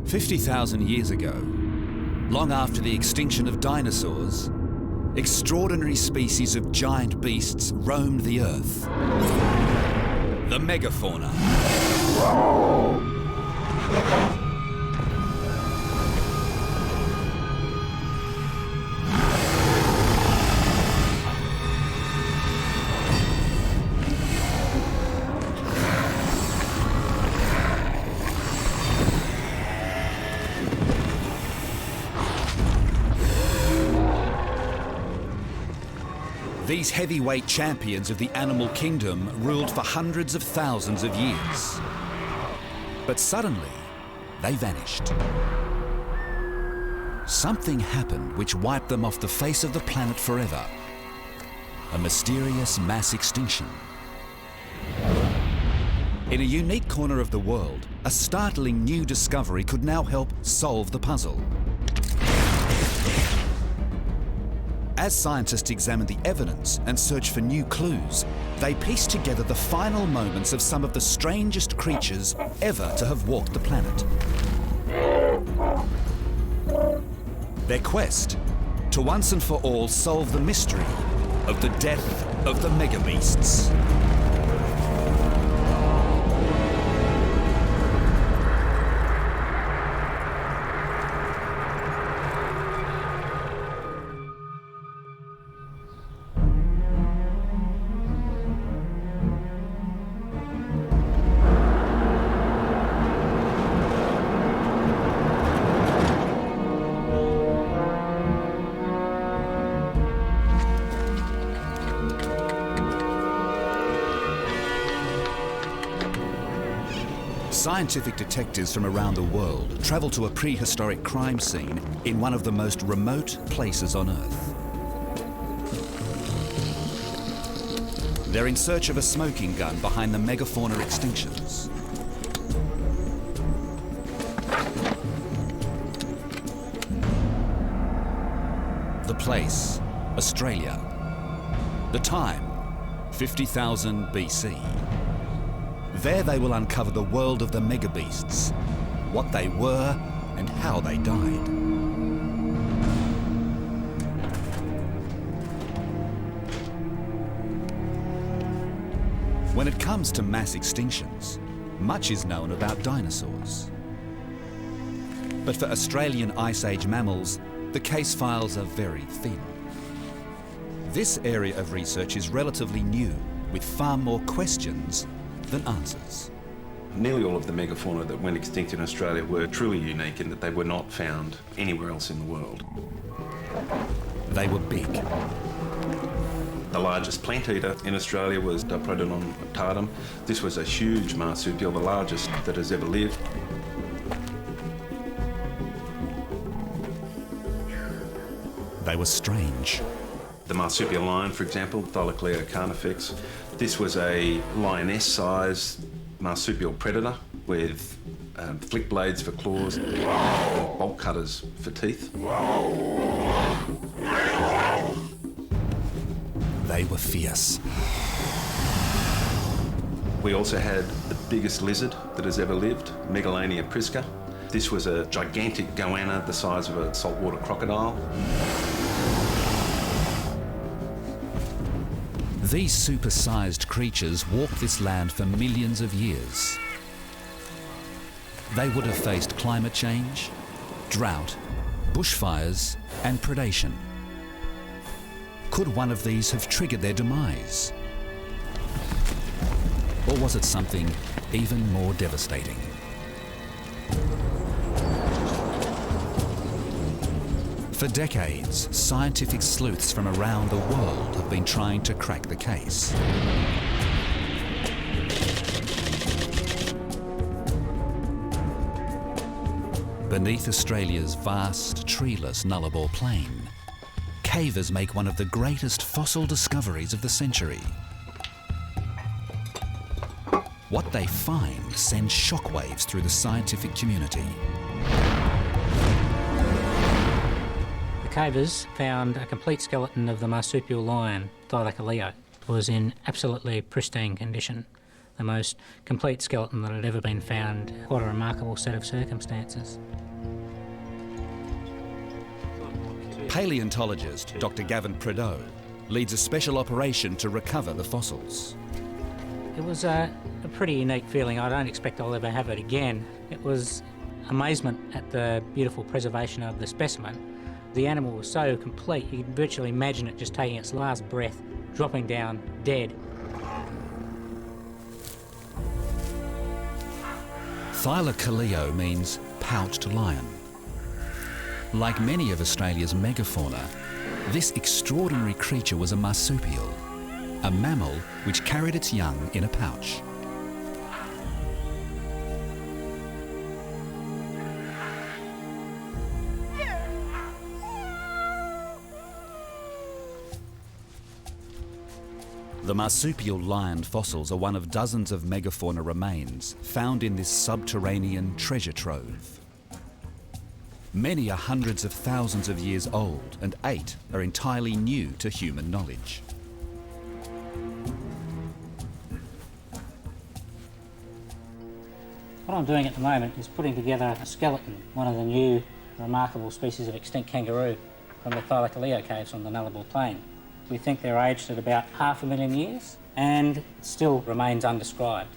50,000 years ago, long after the extinction of dinosaurs, extraordinary species of giant beasts roamed the Earth. The megafauna. These heavyweight champions of the animal kingdom ruled for hundreds of thousands of years. But suddenly, they vanished. Something happened which wiped them off the face of the planet forever. A mysterious mass extinction. In a unique corner of the world, a startling new discovery could now help solve the puzzle. As scientists examined the evidence and searched for new clues, they pieced together the final moments of some of the strangest creatures ever to have walked the planet. Their quest, to once and for all solve the mystery of the death of the Megabeasts. Scientific detectives from around the world travel to a prehistoric crime scene in one of the most remote places on Earth. They're in search of a smoking gun behind the megafauna extinctions. The place, Australia. The time, 50,000 BC. There they will uncover the world of the Megabeasts, what they were and how they died. When it comes to mass extinctions, much is known about dinosaurs. But for Australian Ice Age mammals, the case files are very thin. This area of research is relatively new, with far more questions than answers. Nearly all of the megafauna that went extinct in Australia were truly unique in that they were not found anywhere else in the world. They were big. The largest plant eater in Australia was Diprotodon tardum. This was a huge marsupial, the largest that has ever lived. They were strange. The marsupial lion, for example, Thylaclea carnifex. This was a lioness-sized marsupial predator with flick blades for claws and bolt cutters for teeth. They were fierce. We also had the biggest lizard that has ever lived, Megalania prisca. This was a gigantic goanna the size of a saltwater crocodile. These super-sized creatures walked this land for millions of years. They would have faced climate change, drought, bushfires, and predation. Could one of these have triggered their demise? Or was it something even more devastating? For decades, scientific sleuths from around the world have been trying to crack the case. Beneath Australia's vast, treeless Nullarbor Plain, cavers make one of the greatest fossil discoveries of the century. What they find sends shockwaves through the scientific community. Cavers found a complete skeleton of the marsupial lion, Thylaclea. It was in absolutely pristine condition. the most complete skeleton that had ever been found. What a remarkable set of circumstances. Paleontologist Dr. Gavin Prideaux leads a special operation to recover the fossils. It was a pretty unique feeling. I don't expect I'll ever have it again. It was amazement at the beautiful preservation of the specimen. The animal was so complete, you could virtually imagine it just taking its last breath, dropping down dead. Thylacoleo means pouched lion. Like many of Australia's megafauna, this extraordinary creature was a marsupial, a mammal which carried its young in a pouch. The marsupial lion fossils are one of dozens of megafauna remains found in this subterranean treasure trove. Many are hundreds of thousands of years old, and 8 are entirely new to human knowledge. What I'm doing at the moment is putting together a skeleton, one of the new remarkable species of extinct kangaroo from the Thylacoleo caves on the Nullarbor Plain. We think they're aged at about 500,000 years and still remains undescribed.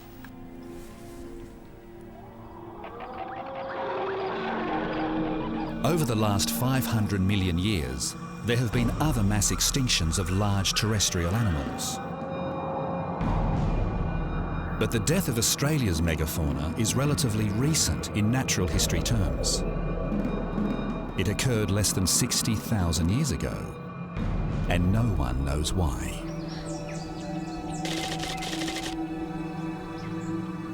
Over the last 500 million years, there have been other mass extinctions of large terrestrial animals. But the death of Australia's megafauna is relatively recent in natural history terms. It occurred less than 60,000 years ago, and no one knows why.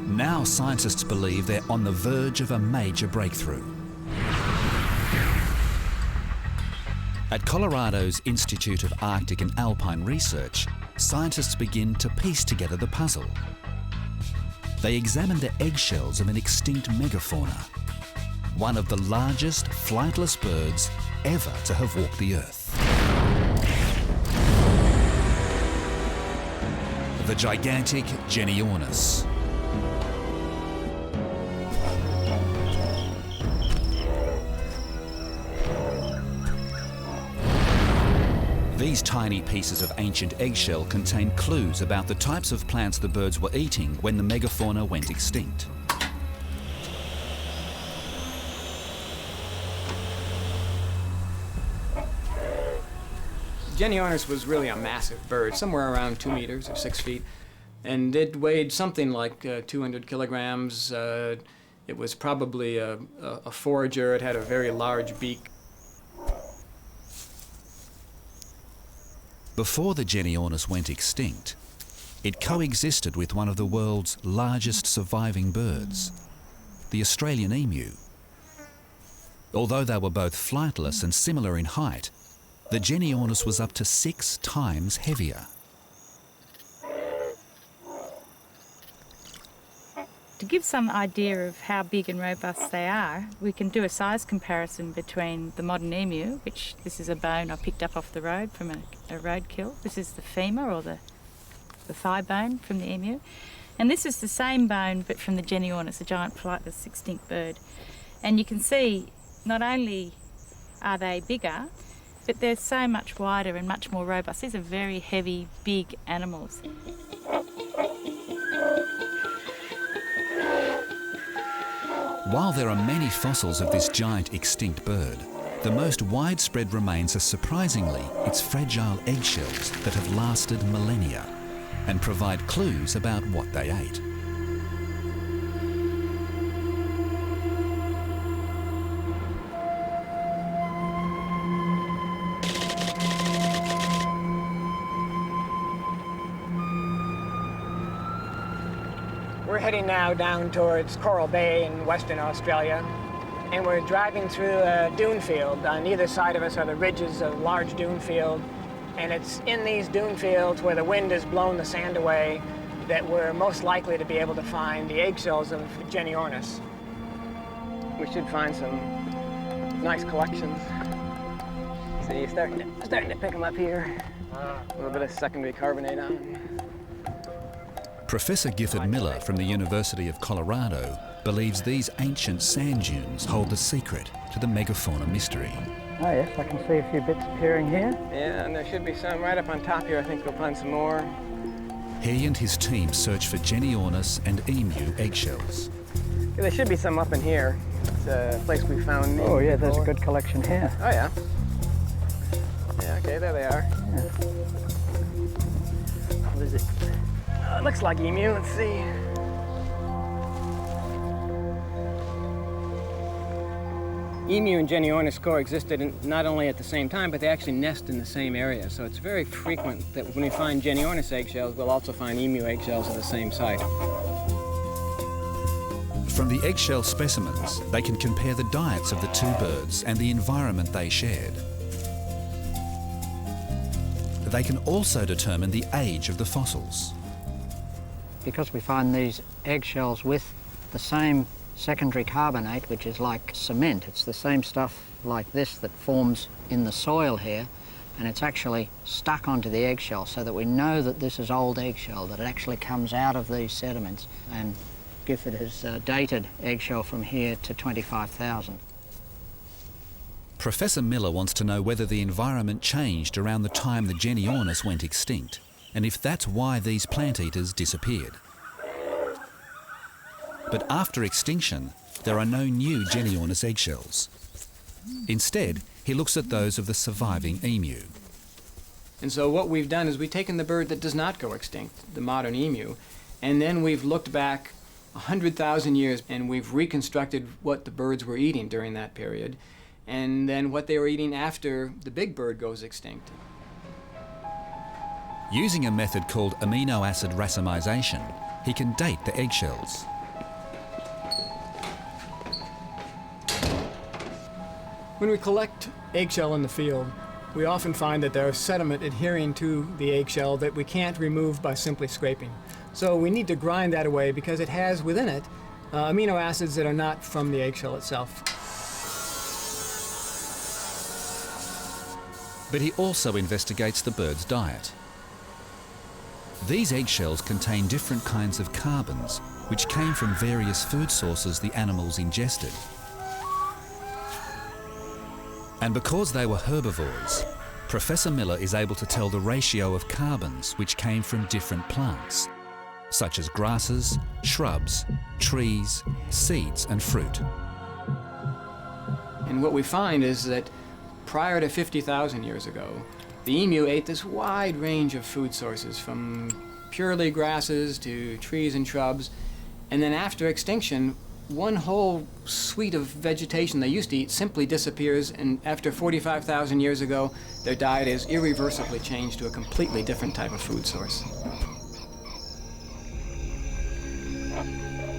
Now scientists believe they're on the verge of a major breakthrough. At Colorado's Institute of Arctic and Alpine Research, scientists begin to piece together the puzzle. They examine the eggshells of an extinct megafauna, one of the largest flightless birds ever to have walked the Earth. The gigantic Genyornis. These tiny pieces of ancient eggshell contain clues about the types of plants the birds were eating when the megafauna went extinct. Genyornis was really a massive bird, somewhere around 2 meters or 6 feet, and it weighed something like 200 kilograms. It was probably a forager. It had a very large beak. Before the Genyornis went extinct, it coexisted with one of the world's largest surviving birds, the Australian emu. Although they were both flightless and similar in height, the Genyornis was up to 6 times heavier. To give some idea of how big and robust they are, we can do a size comparison between the modern emu, which this is a bone I picked up off the road from a roadkill. This is the femur, or the thigh bone from the emu. And this is the same bone but from the Genyornis, a giant flightless extinct bird. And you can see not only are they bigger, but they're so much wider and much more robust. These are very heavy, big animals. While there are many fossils of this giant extinct bird, the most widespread remains are surprisingly its fragile eggshells that have lasted millennia and provide clues about what they ate. We're heading now down towards Coral Bay in Western Australia, and we're driving through a dune field. On either side of us are the ridges of large dune field, and it's in these dune fields where the wind has blown the sand away that we're most likely to be able to find the eggshells of Genyornis. We should find some nice collections. See, starting to pick them up here. A little bit of secondary carbonate on them. Professor Gifford Miller from the University of Colorado believes these ancient sand dunes hold the secret to the megafauna mystery. Oh yes, I can see a few bits appearing here. Yeah, and there should be some right up on top here. I think we'll find some more. He and his team search for Genyornis and emu eggshells. Yeah, there should be some up in here. It's a place we found. Oh yeah, there's a good collection here. Oh yeah. Yeah, okay, there they are. Yeah. What is it? It looks like emu, let's see. Emu and Genyornis coexisted not only at the same time, but they actually nest in the same area. So it's very frequent that when we find Genyornis eggshells, we'll also find emu eggshells at the same site. From the eggshell specimens, they can compare the diets of the two birds and the environment they shared. They can also determine the age of the fossils. Because we find these eggshells with the same secondary carbonate, which is like cement. It's the same stuff like this that forms in the soil here, and it's actually stuck onto the eggshell so that we know that this is old eggshell, that it actually comes out of these sediments. And Gifford has dated eggshell from here to 25,000. Professor Miller wants to know whether the environment changed around the time the Genyornis went extinct, and if that's why these plant eaters disappeared. But after extinction, there are no new Genyornis eggshells. Instead, he looks at those of the surviving emu. And so what we've done is we've taken the bird that does not go extinct, the modern emu, and then we've looked back 100,000 years and we've reconstructed what the birds were eating during that period, and then what they were eating after the big bird goes extinct. Using a method called amino acid racemization, he can date the eggshells. When we collect eggshell in the field, we often find that there is sediment adhering to the eggshell that we can't remove by simply scraping. So we need to grind that away because it has within it amino acids that are not from the eggshell itself. But he also investigates the bird's diet. These eggshells contain different kinds of carbons, which came from various food sources the animals ingested. And because they were herbivores, Professor Miller is able to tell the ratio of carbons which came from different plants, such as grasses, shrubs, trees, seeds and fruit. And what we find is that prior to 50,000 years ago, the emu ate this wide range of food sources, from purely grasses to trees and shrubs. And then after extinction, one whole suite of vegetation they used to eat simply disappears, and after 45,000 years ago, their diet is irreversibly changed to a completely different type of food source.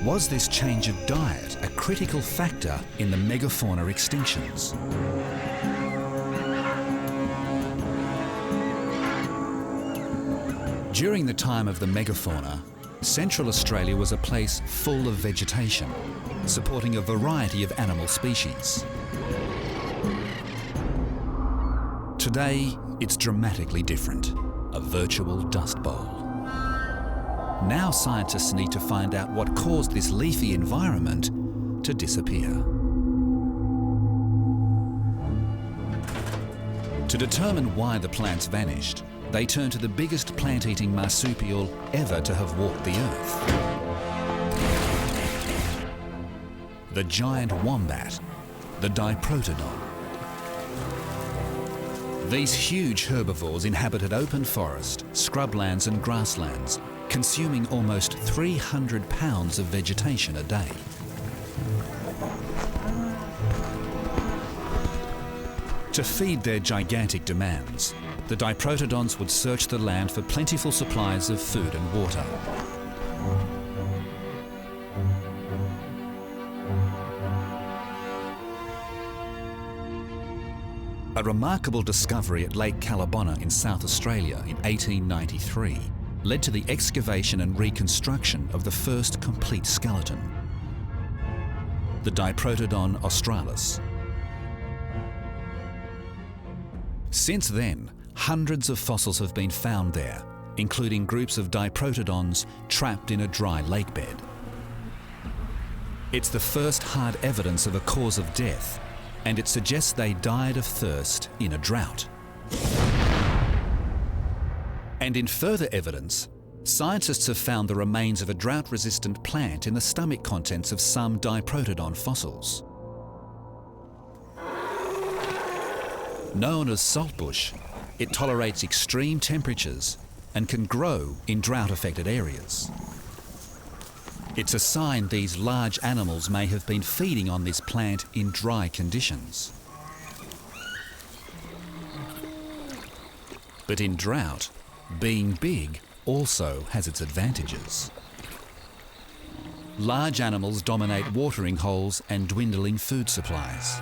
Was this change of diet a critical factor in the megafauna extinctions? During the time of the megafauna, Central Australia was a place full of vegetation, supporting a variety of animal species. Today, it's dramatically different, a virtual dust bowl. Now scientists need to find out what caused this leafy environment to disappear. To determine why the plants vanished, they turn to the biggest plant-eating marsupial ever to have walked the earth. The giant wombat, the diprotodon. These huge herbivores inhabited open forest, scrublands and grasslands, consuming almost 300 pounds of vegetation a day. To feed their gigantic demands, the diprotodons would search the land for plentiful supplies of food and water. A remarkable discovery at Lake Callabonna in South Australia in 1893 led to the excavation and reconstruction of the first complete skeleton, the Diprotodon australis. Since then, hundreds of fossils have been found there, including groups of diprotodons trapped in a dry lake bed. It's the first hard evidence of a cause of death, and it suggests they died of thirst in a drought. And in further evidence, scientists have found the remains of a drought-resistant plant in the stomach contents of some diprotodon fossils. Known as saltbush, it tolerates extreme temperatures and can grow in drought-affected areas. It's a sign these large animals may have been feeding on this plant in dry conditions. But in drought, being big also has its advantages. Large animals dominate watering holes and dwindling food supplies.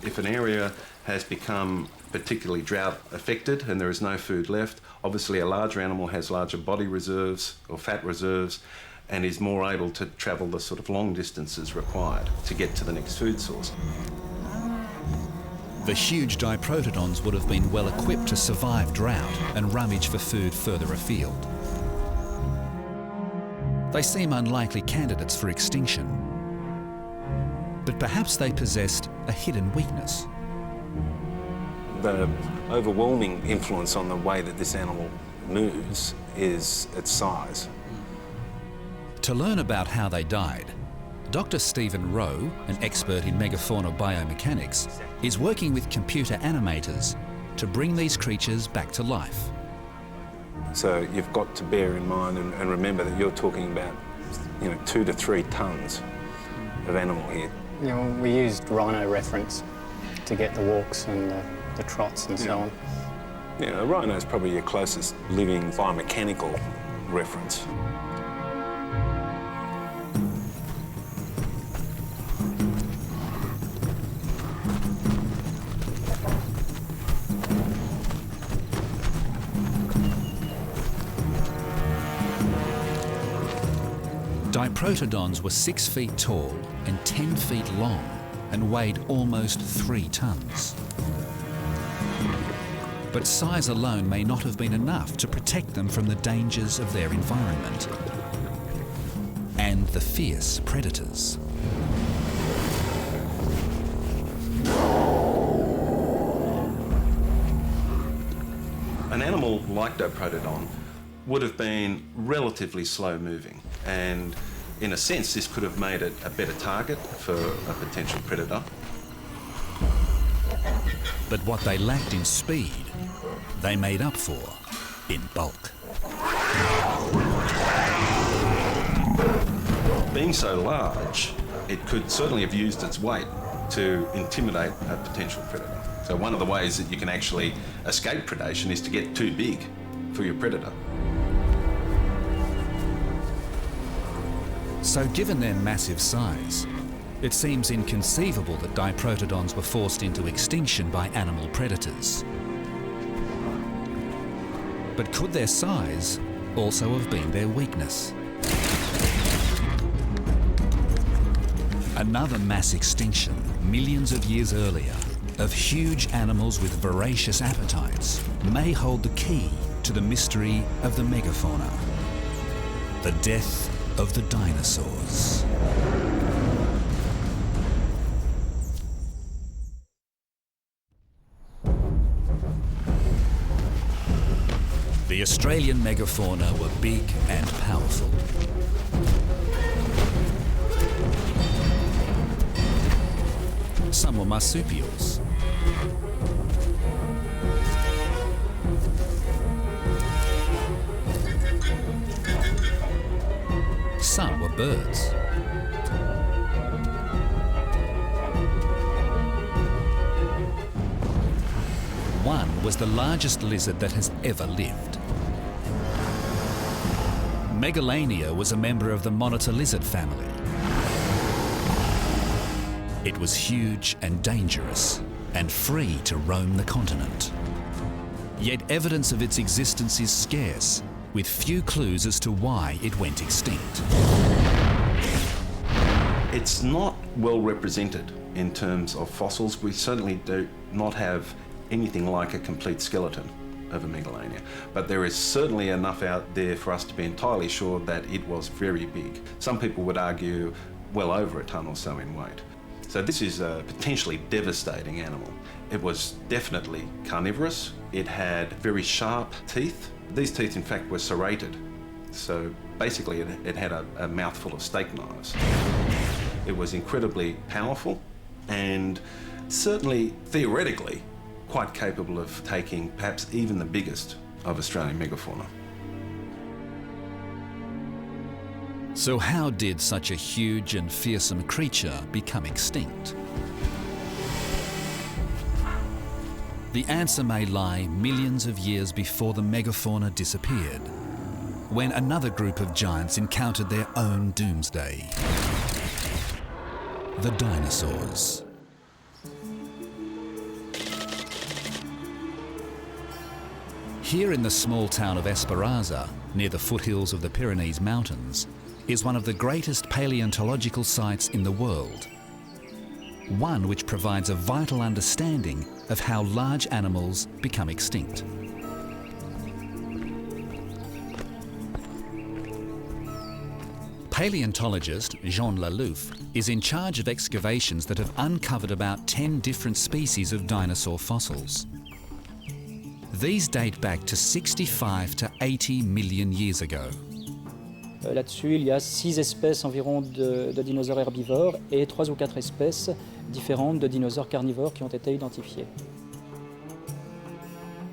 If an area has become particularly drought affected and there is no food left, obviously a larger animal has larger body reserves or fat reserves and is more able to travel the sort of long distances required to get to the next food source. The huge diprotodons would have been well equipped to survive drought and rummage for food further afield. They seem unlikely candidates for extinction, but perhaps they possessed a hidden weakness. The overwhelming influence on the way that this animal moves is its size. To learn about how they died, Dr. Stephen Rowe, an expert in megafauna biomechanics, is working with computer animators to bring these creatures back to life. So you've got to bear in mind and remember that you're talking about, 2 to 3 tonnes of animal here. We used rhino reference to get the walks and the trots and so on. A rhino is probably your closest living biomechanical reference. Diprotodons were 6 feet tall and 10 feet long and weighed almost 3 tons. But size alone may not have been enough to protect them from the dangers of their environment and the fierce predators. An animal like Diprotodon would have been relatively slow moving, and in a sense this could have made it a better target for a potential predator. But what they lacked in speed, they made up for in bulk. Being so large, it could certainly have used its weight to intimidate a potential predator. So one of the ways that you can actually escape predation is to get too big for your predator. So given their massive size, it seems inconceivable that diprotodons were forced into extinction by animal predators. But could their size also have been their weakness? Another mass extinction, millions of years earlier, of huge animals with voracious appetites may hold the key to the mystery of the megafauna. The death of the dinosaurs. The Australian megafauna were big and powerful. Some were marsupials. Some were birds. One was the largest lizard that has ever lived. Megalania was a member of the monitor lizard family. It was huge and dangerous and free to roam the continent. Yet evidence of its existence is scarce, with few clues as to why it went extinct. It's not well represented in terms of fossils. We certainly do not have anything like a complete skeleton. of a megalania. But there is certainly enough out there for us to be entirely sure that it was very big. Some people would argue well over a tonne or so in weight. So this is a potentially devastating animal. It was definitely carnivorous. It had very sharp teeth. These teeth, in fact, were serrated. So basically it had a mouthful of steak knives. It was incredibly powerful and certainly theoretically quite capable of taking perhaps even the biggest of Australian megafauna. So how did such a huge and fearsome creature become extinct? The answer may lie millions of years before the megafauna disappeared, when another group of giants encountered their own doomsday. The dinosaurs. Here in the small town of Esperanza, near the foothills of the Pyrenees Mountains, is one of the greatest paleontological sites in the world. One which provides a vital understanding of how large animals become extinct. Paleontologist Jean Lalouf is in charge of excavations that have uncovered about 10 different species of dinosaur fossils. These date back to 65 to 80 million years ago. Là-dessus, il y a 6 espèces environ de dinosaures herbivores et 3 ou 4 espèces différentes de dinosaures carnivores qui ont été identifiées.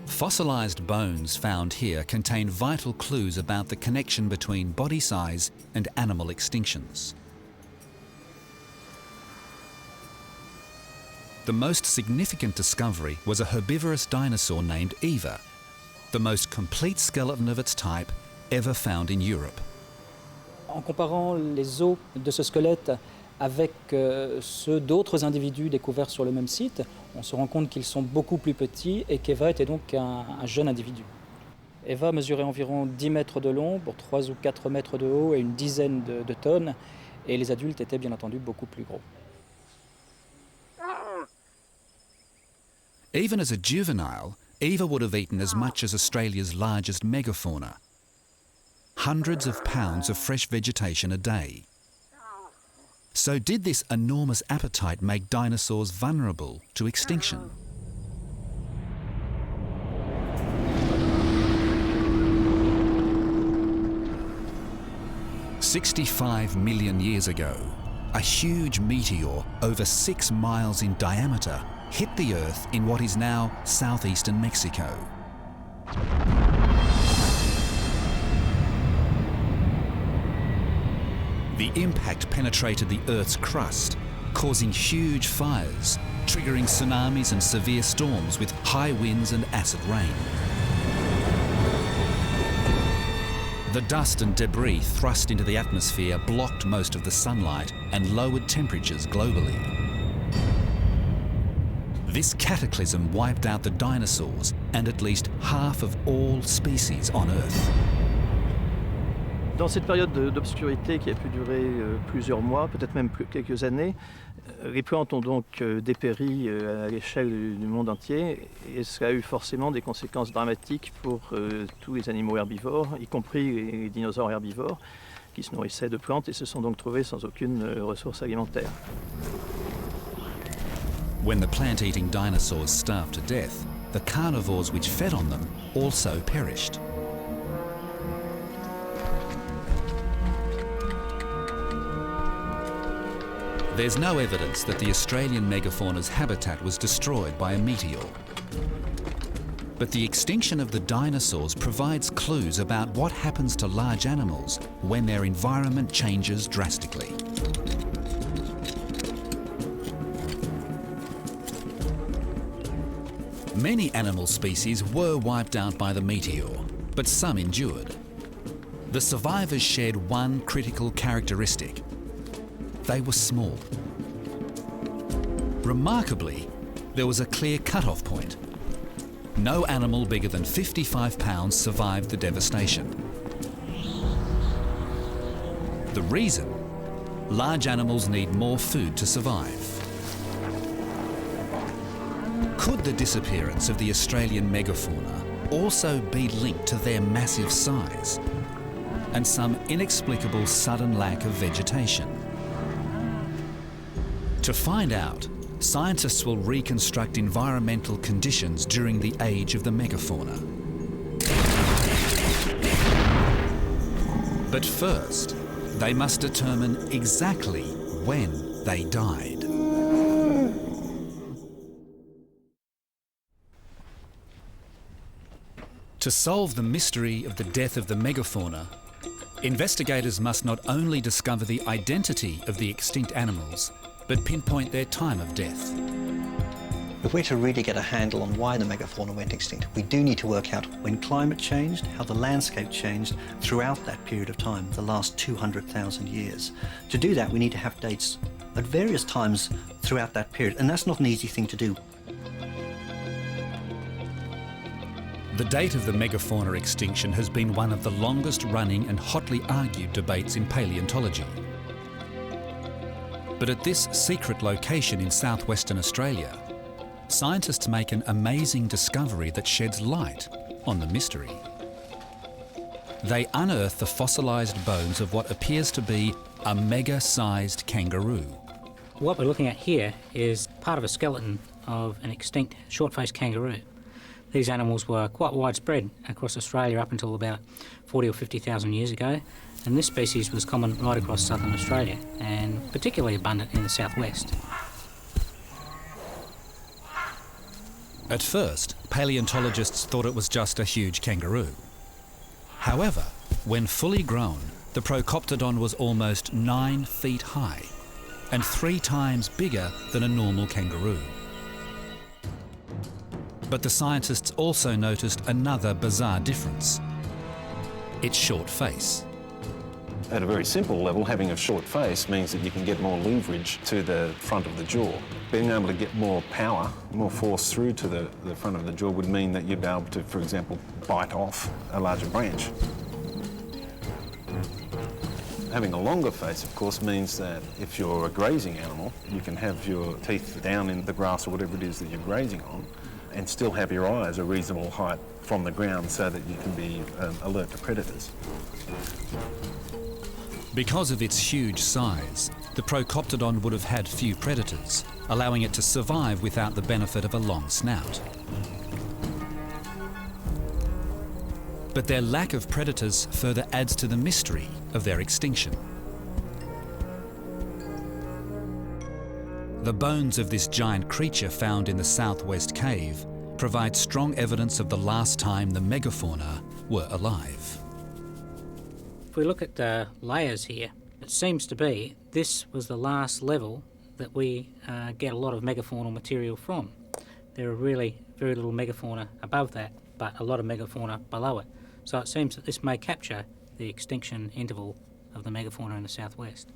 Fossilized bones found here contain vital clues about the connection between body size and animal extinctions. The most significant discovery was a herbivorous dinosaur named Eva, the most complete skeleton of its type ever found in Europe. En comparant les os de ce squelette avec ceux d'autres individus découverts sur le même site, on se rend compte qu'ils sont beaucoup plus petits et qu'Eva était donc un jeune individu. Eva mesurait environ 10 mètres de long pour 3 ou 4 mètres de haut et une dizaine de tonnes, et les adultes étaient bien entendu beaucoup plus gros. Even as a juvenile, Eva would have eaten as much as Australia's largest megafauna. Hundreds of pounds of fresh vegetation a day. So did this enormous appetite make dinosaurs vulnerable to extinction? "65 million years ago, a huge meteor over 6 miles in diameter hit the Earth in what is now southeastern Mexico. The impact penetrated the Earth's crust, causing huge fires, triggering tsunamis and severe storms with high winds and acid rain. The dust and debris thrust into the atmosphere blocked most of the sunlight and lowered temperatures globally. This cataclysm wiped out the dinosaurs and at least half of all species on Earth. Dans cette période d'obscurité qui a pu durer plusieurs mois, peut-être même quelques années, les plantes ont donc dépéri à l'échelle du monde entier, et cela a eu forcément des conséquences dramatiques pour tous les animaux herbivores, y compris les dinosaures herbivores, qui se nourrissaient de plantes et se sont donc trouvés sans aucune ressource alimentaire. When the plant-eating dinosaurs starved to death, the carnivores which fed on them also perished. There's no evidence that the Australian megafauna's habitat was destroyed by a meteor. But the extinction of the dinosaurs provides clues about what happens to large animals when their environment changes drastically. Many animal species were wiped out by the meteor, but some endured. The survivors shared one critical characteristic. They were small. Remarkably, there was a clear cut-off point. No animal bigger than 55 pounds survived the devastation. The reason? Large animals need more food to survive. Could the disappearance of the Australian megafauna also be linked to their massive size and some inexplicable sudden lack of vegetation. To find out, scientists will reconstruct environmental conditions during the age of the megafauna. But first, they must determine exactly when they died. To solve the mystery of the death of the megafauna, investigators must not only discover the identity of the extinct animals, but pinpoint their time of death. If we're to really get a handle on why the megafauna went extinct, we do need to work out when climate changed, how the landscape changed throughout that period of time, the last 200,000 years. To do that, we need to have dates at various times throughout that period, and that's not an easy thing to do. The date of the megafauna extinction has been one of the longest running and hotly argued debates in paleontology. But at this secret location in southwestern Australia, scientists make an amazing discovery that sheds light on the mystery. They unearth the fossilised bones of what appears to be a mega-sized kangaroo. What we're looking at here is part of a skeleton of an extinct short-faced kangaroo. These animals were quite widespread across Australia up until about 40 or 50,000 years ago, and this species was common right across southern Australia and particularly abundant in the southwest. At first, paleontologists thought it was just a huge kangaroo. However, when fully grown, the Procoptodon was almost 9 feet high and 3 times bigger than a normal kangaroo. But the scientists also noticed another bizarre difference: its short face. At a very simple level, having a short face means that you can get more leverage to the front of the jaw. Being able to get more power, more force through to the front of the jaw would mean that you'd be able to, for example, bite off a larger branch. Having a longer face, of course, means that if you're a grazing animal, you can have your teeth down in the grass or whatever it is that you're grazing on, and still have your eyes a reasonable height from the ground so that you can be alert to predators. Because of its huge size, the Procoptodon would have had few predators, allowing it to survive without the benefit of a long snout. But their lack of predators further adds to the mystery of their extinction. The bones of this giant creature found in the southwest cave provide strong evidence of the last time the megafauna were alive. If we look at the layers here, it seems to be this was the last level that we get a lot of megafaunal material from. There are really very little megafauna above that, but a lot of megafauna below it. So it seems that this may capture the extinction interval of the megafauna in the southwest.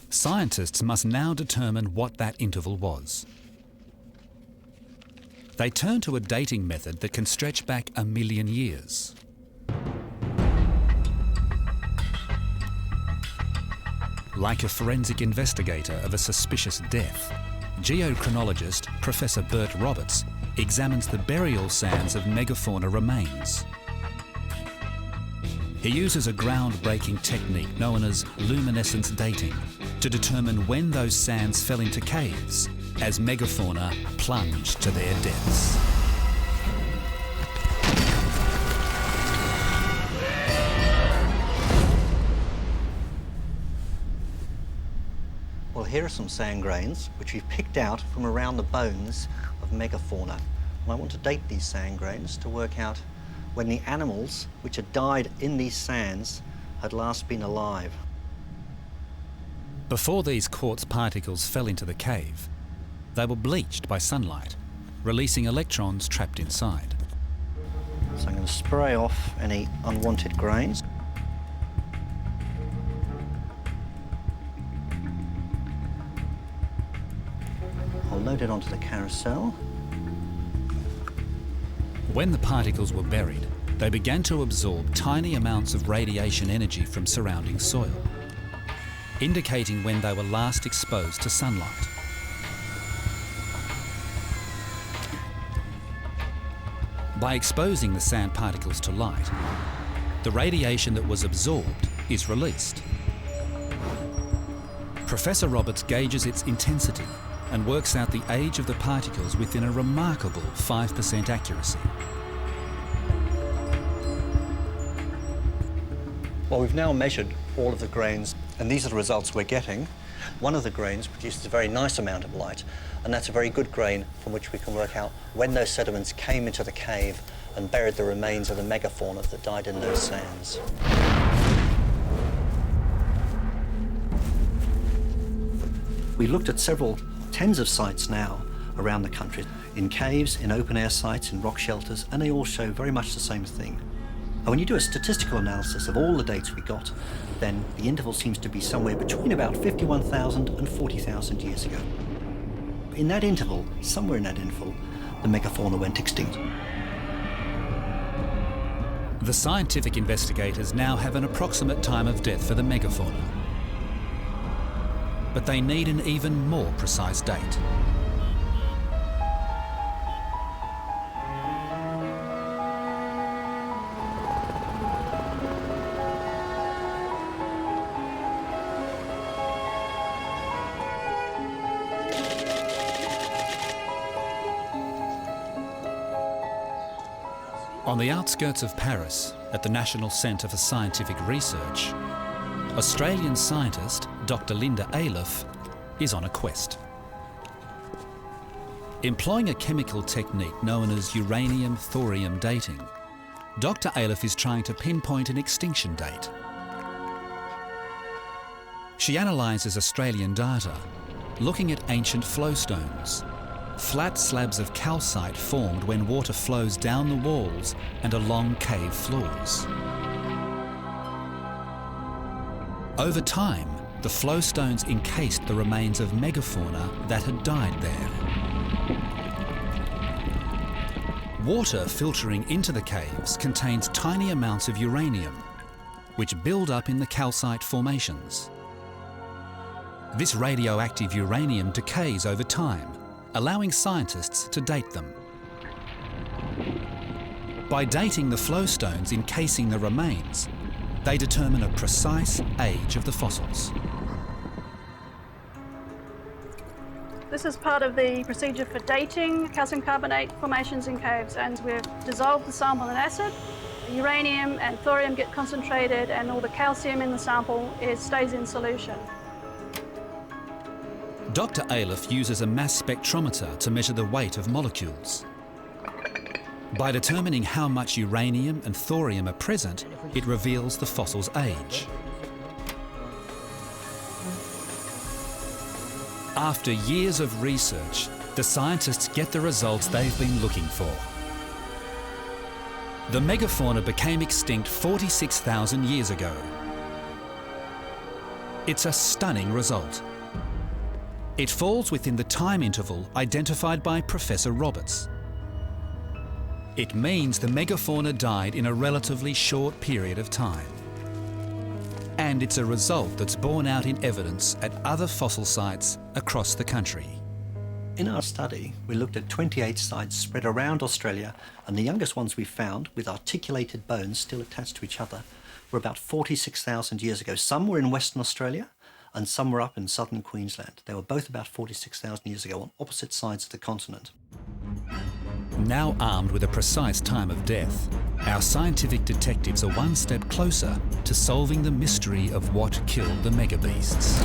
Scientists must now determine what that interval was. They turn to a dating method that can stretch back 1 million years. Like a forensic investigator of a suspicious death, geochronologist Professor Bert Roberts examines the burial sands of megafauna remains. He uses a groundbreaking technique known as luminescence dating to determine when those sands fell into caves as megafauna plunged to their deaths. Well, here are some sand grains which we've picked out from around the bones of megafauna. And I want to date these sand grains to work out when the animals which had died in these sands had last been alive. Before these quartz particles fell into the cave, they were bleached by sunlight, releasing electrons trapped inside. So I'm going to spray off any unwanted grains. I'll load it onto the carousel. When the particles were buried, they began to absorb tiny amounts of radiation energy from surrounding soil, indicating when they were last exposed to sunlight. By exposing the sand particles to light, the radiation that was absorbed is released. Professor Roberts gauges its intensity and works out the age of the particles within a remarkable 5% accuracy. Well, we've now measured all of the grains, and these are the results we're getting. One of the grains produces a very nice amount of light, and that's a very good grain from which we can work out when those sediments came into the cave and buried the remains of the megafauna that died in those sands. We looked at several tens of sites now around the country, in caves, in open-air sites, in rock shelters, and they all show very much the same thing. And when you do a statistical analysis of all the dates we got, then the interval seems to be somewhere between about 51,000 and 40,000 years ago. In that interval, somewhere in that interval, the megafauna went extinct. The scientific investigators now have an approximate time of death for the megafauna. But they need an even more precise date. On the outskirts of Paris, at the National Centre for Scientific Research, Australian scientist Dr. Linda Ayliffe is on a quest. Employing a chemical technique known as uranium-thorium dating, Dr. Ayliffe is trying to pinpoint an extinction date. She analyses Australian data, looking at ancient flowstones, flat slabs of calcite formed when water flows down the walls and along cave floors. Over time, the flowstones encased the remains of megafauna that had died there. Water filtering into the caves contains tiny amounts of uranium, which build up in the calcite formations. This radioactive uranium decays over time, allowing scientists to date them. By dating the flowstones encasing the remains, they determine a precise age of the fossils. This is part of the procedure for dating calcium carbonate formations in caves, and we've dissolved the sample in acid. The uranium and thorium get concentrated, and all the calcium in the sample stays in solution. Dr. Ayliffe uses a mass spectrometer to measure the weight of molecules. By determining how much uranium and thorium are present, it reveals the fossil's age. After years of research, the scientists get the results they've been looking for. The megafauna became extinct 46,000 years ago. It's a stunning result. It falls within the time interval identified by Professor Roberts. It means the megafauna died in a relatively short period of time. And it's a result that's borne out in evidence at other fossil sites across the country. In our study, we looked at 28 sites spread around Australia, and the youngest ones we found, with articulated bones still attached to each other, were about 46,000 years ago. Some were in Western Australia, and some were up in southern Queensland. They were both about 46,000 years ago on opposite sides of the continent. Now armed with a precise time of death, our scientific detectives are one step closer to solving the mystery of what killed the megabeasts.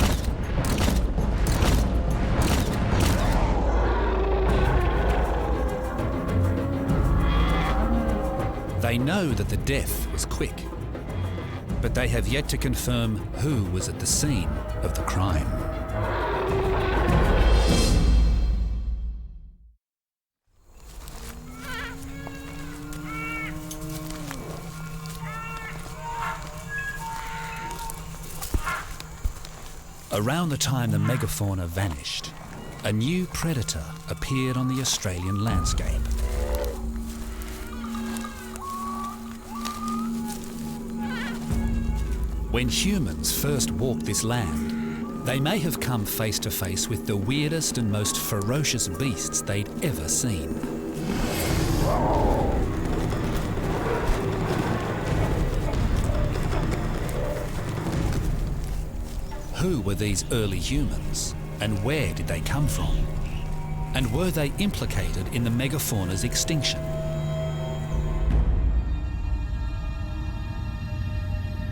They know that the death was quick, but they have yet to confirm who was at the scene of the crime. Around the time the megafauna vanished, a new predator appeared on the Australian landscape. When humans first walked this land, they may have come face to face with the weirdest and most ferocious beasts they'd ever seen. Who were these early humans, and where did they come from? And were they implicated in the megafauna's extinction?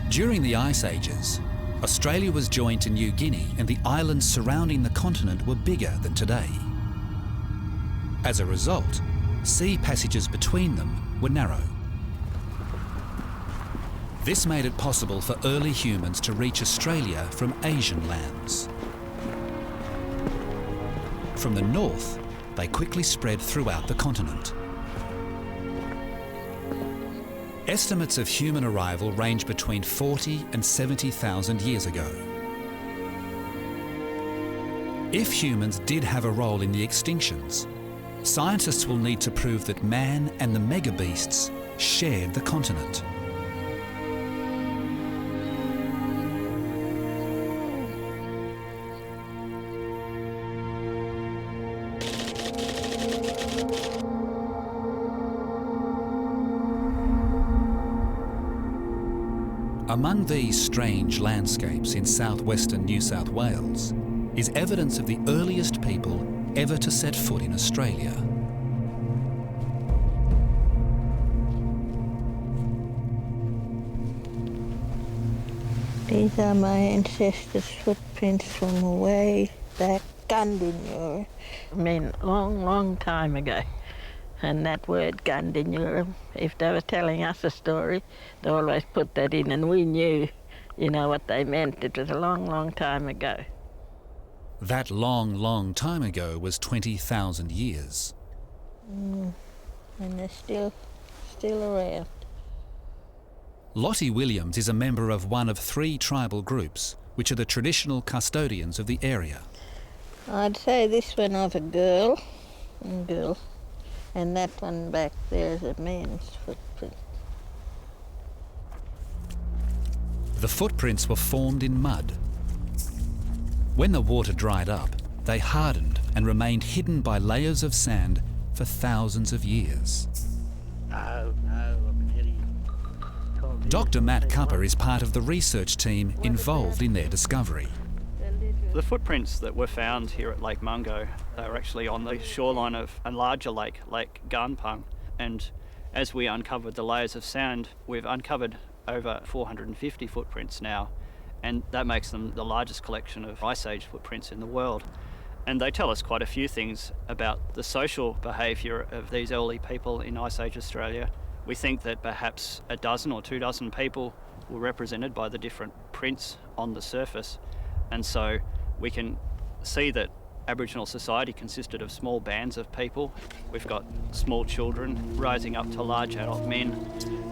During the Ice Ages, Australia was joined to New Guinea, and the islands surrounding the continent were bigger than today. As a result, sea passages between them were narrow. This made it possible for early humans to reach Australia from Asian lands. From the north, they quickly spread throughout the continent. Estimates of human arrival range between 40 and 70,000 years ago. If humans did have a role in the extinctions, scientists will need to prove that man and the megabeasts shared the continent. Among these strange landscapes in southwestern New South Wales is evidence of the earliest people ever to set foot in Australia. These are my ancestors' footprints from way back Gundinura. I mean, long time ago. And that word Gundinura, if they were telling us a story, they always put that in, and we knew, you know, what they meant. It was a long time ago. That long time ago was 20,000 years. And they're still around. Lottie Williams is a member of one of 3 tribal groups, which are the traditional custodians of the area. I'd say this one of a girl, and that one back there is a man's footprint. The footprints were formed in mud. When the water dried up, they hardened and remained hidden by layers of sand for thousands of years. Dr. Matt Cupper is part of the research team involved in their discovery. The footprints that were found here at Lake Mungo are actually on the shoreline of a larger lake, Lake Garnpung. And as we uncovered the layers of sand, we've uncovered over 450 footprints now, and that makes them the largest collection of Ice Age footprints in the world. And they tell us quite a few things about the social behaviour of these early people in Ice Age Australia. We think that perhaps a dozen or 2 dozen people were represented by the different prints on the surface, and so we can see that Aboriginal society consisted of small bands of people. We've got small children rising up to large adult men.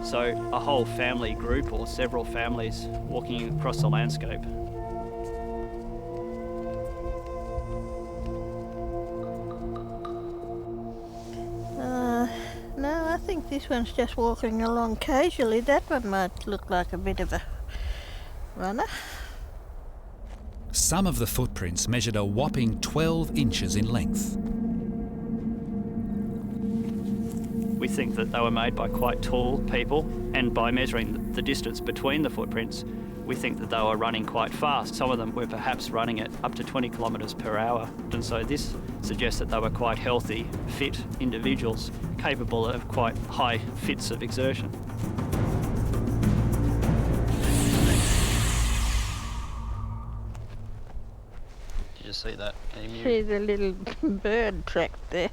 So a whole family group or several families walking across the landscape. No, I think this one's just walking along casually. That one might look like a bit of a runner. Some of the footprints measured a whopping 12 inches in length. We think that they were made by quite tall people, and by measuring the distance between the footprints, we think that they were running quite fast. Some of them were perhaps running at up to 20 kilometres per hour, and so this suggests that they were quite healthy, fit individuals, capable of quite high fits of exertion. Did you see that emu? See the little bird track there.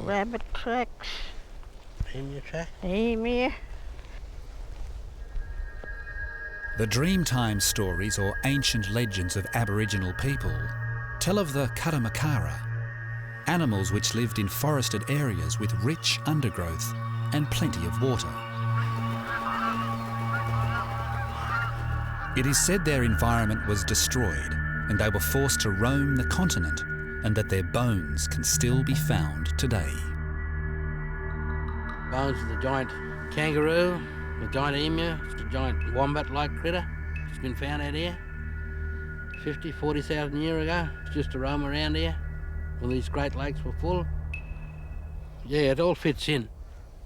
Rabbit tracks. Emu track? Emu. The Dreamtime stories or ancient legends of Aboriginal people tell of the Karamakara, animals which lived in forested areas with rich undergrowth and plenty of water. It is said their environment was destroyed and they were forced to roam the continent, and that their bones can still be found today. Bones of the giant kangaroo, the giant emu, the giant wombat-like critter. It's been found out here 40,000 years ago. It's just to roam around here when these Great Lakes were full. Yeah, it all fits in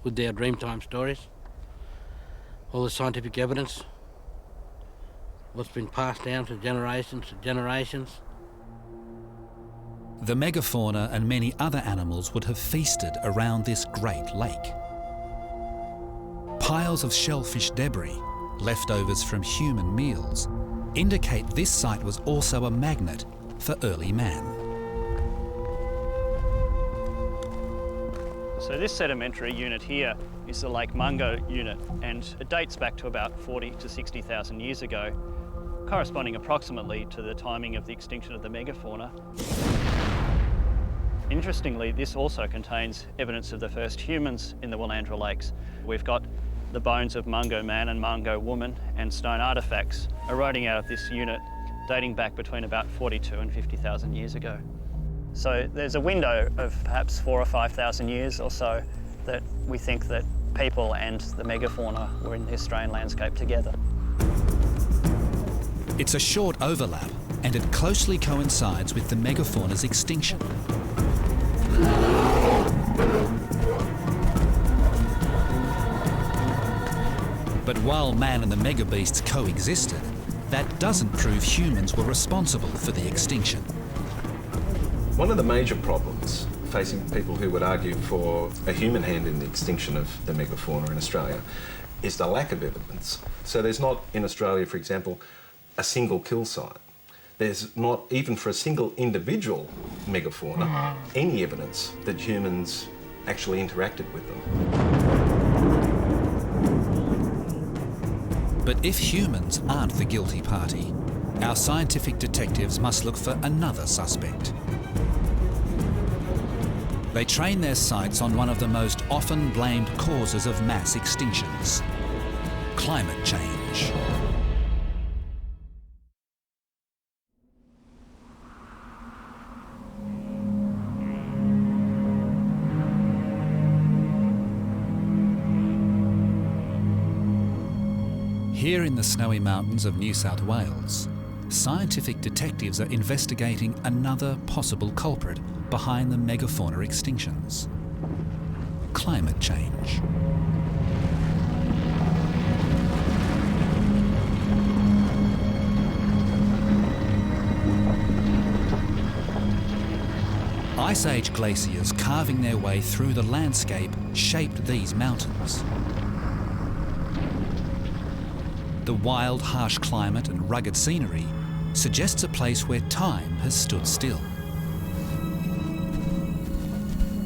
with their Dreamtime stories. All the scientific evidence. what's been passed down to generations to generations. The megafauna and many other animals would have feasted around this great lake. Piles of shellfish debris, leftovers from human meals, indicate this site was also a magnet for early man. So this sedimentary unit here is the Lake Mungo unit, and it dates back to about 40 to 60,000 years ago, corresponding approximately to the timing of the extinction of the megafauna. Interestingly, this also contains evidence of the first humans in the Willandra Lakes. We've got the bones of Mungo man and Mungo woman and stone artefacts eroding out of this unit dating back between about 42 and 50,000 years ago. So there's a window of perhaps 4,000 or 5,000 years or so that we think that people and the megafauna were in the Australian landscape together. It's a short overlap, and it closely coincides with the megafauna's extinction. But while man and the megabeasts coexisted, that doesn't prove humans were responsible for the extinction. One of the major problems facing people who would argue for a human hand in the extinction of the megafauna in Australia is the lack of evidence. So there's not, in Australia, for example, a single kill site. There's not, even for a single individual megafauna, any evidence that humans actually interacted with them. But if humans aren't the guilty party, our scientific detectives must look for another suspect. They train their sights on one of the most often blamed causes of mass extinctions: climate change. Here in the snowy mountains of New South Wales, scientific detectives are investigating another possible culprit behind the megafauna extinctions: climate change. Ice Age glaciers carving their way through the landscape shaped these mountains. The wild, harsh climate and rugged scenery suggests a place where time has stood still.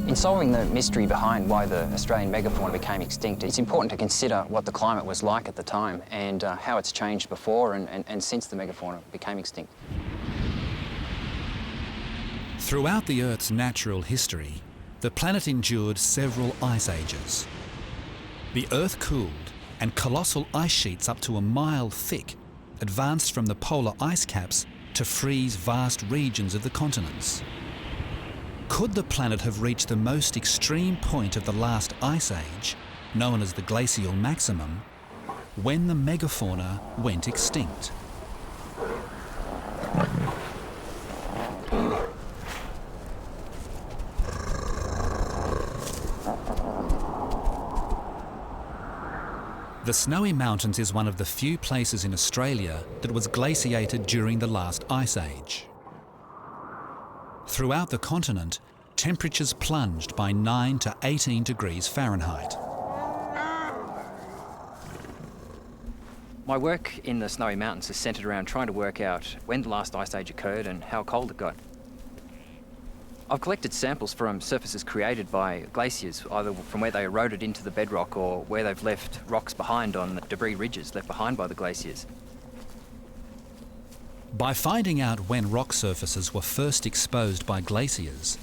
In solving the mystery behind why the Australian megafauna became extinct, it's important to consider what the climate was like at the time and how it's changed before and since the megafauna became extinct. Throughout the Earth's natural history, the planet endured several ice ages. The Earth cooled, and colossal ice sheets up to a mile thick advanced from the polar ice caps to freeze vast regions of the continents. Could the planet have reached the most extreme point of the last ice age, known as the glacial maximum, when the megafauna went extinct? The Snowy Mountains is one of the few places in Australia that was glaciated during the last ice age. Throughout the continent, temperatures plunged by 9 to 18 degrees Fahrenheit. My work in the Snowy Mountains is centred around trying to work out when the last ice age occurred and how cold it got. I've collected samples from surfaces created by glaciers, either from where they eroded into the bedrock or where they've left rocks behind on the debris ridges left behind by the glaciers. By finding out when rock surfaces were first exposed by glaciers,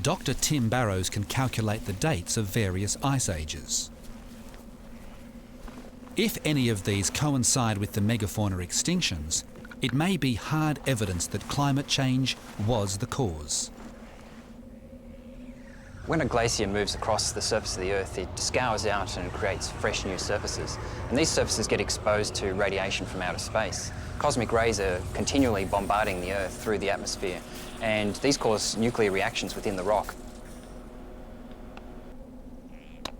Dr. Tim Barrows can calculate the dates of various ice ages. If any of these coincide with the megafauna extinctions, it may be hard evidence that climate change was the cause. When a glacier moves across the surface of the Earth, it scours out and creates fresh new surfaces. And these surfaces get exposed to radiation from outer space. Cosmic rays are continually bombarding the Earth through the atmosphere, and these cause nuclear reactions within the rock.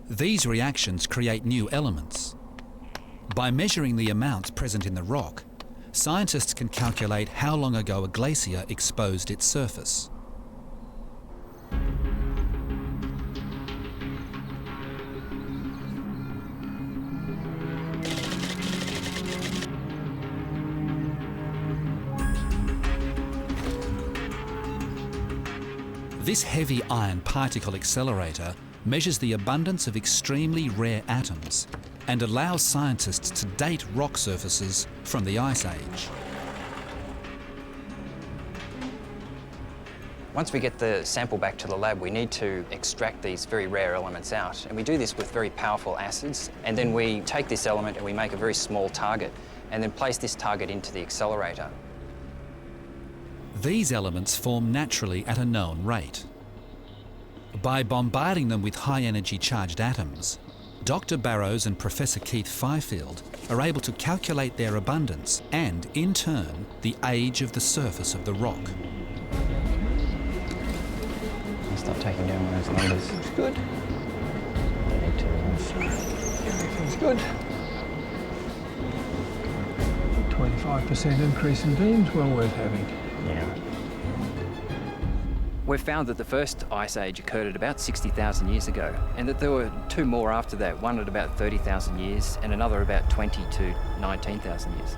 These reactions create new elements. By measuring the amounts present in the rock, scientists can calculate how long ago a glacier exposed its surface. This heavy iron particle accelerator measures the abundance of extremely rare atoms and allows scientists to date rock surfaces from the Ice Age. Once we get the sample back to the lab, we need to extract these very rare elements out. And we do this with very powerful acids. And then we take this element and we make a very small target and then place this target into the accelerator. These elements form naturally at a known rate. By bombarding them with high-energy charged atoms, Dr. Barrows and Professor Keith Fifield are able to calculate their abundance and, in turn, the age of the surface of the rock. Start taking down those numbers. Looks good. Everything's good. 25% increase in beams, well worth having. Yeah. We've found that the first ice age occurred at about 60,000 years ago, and that there were two more after that, one at about 30,000 years and another about 20 to 19,000 years.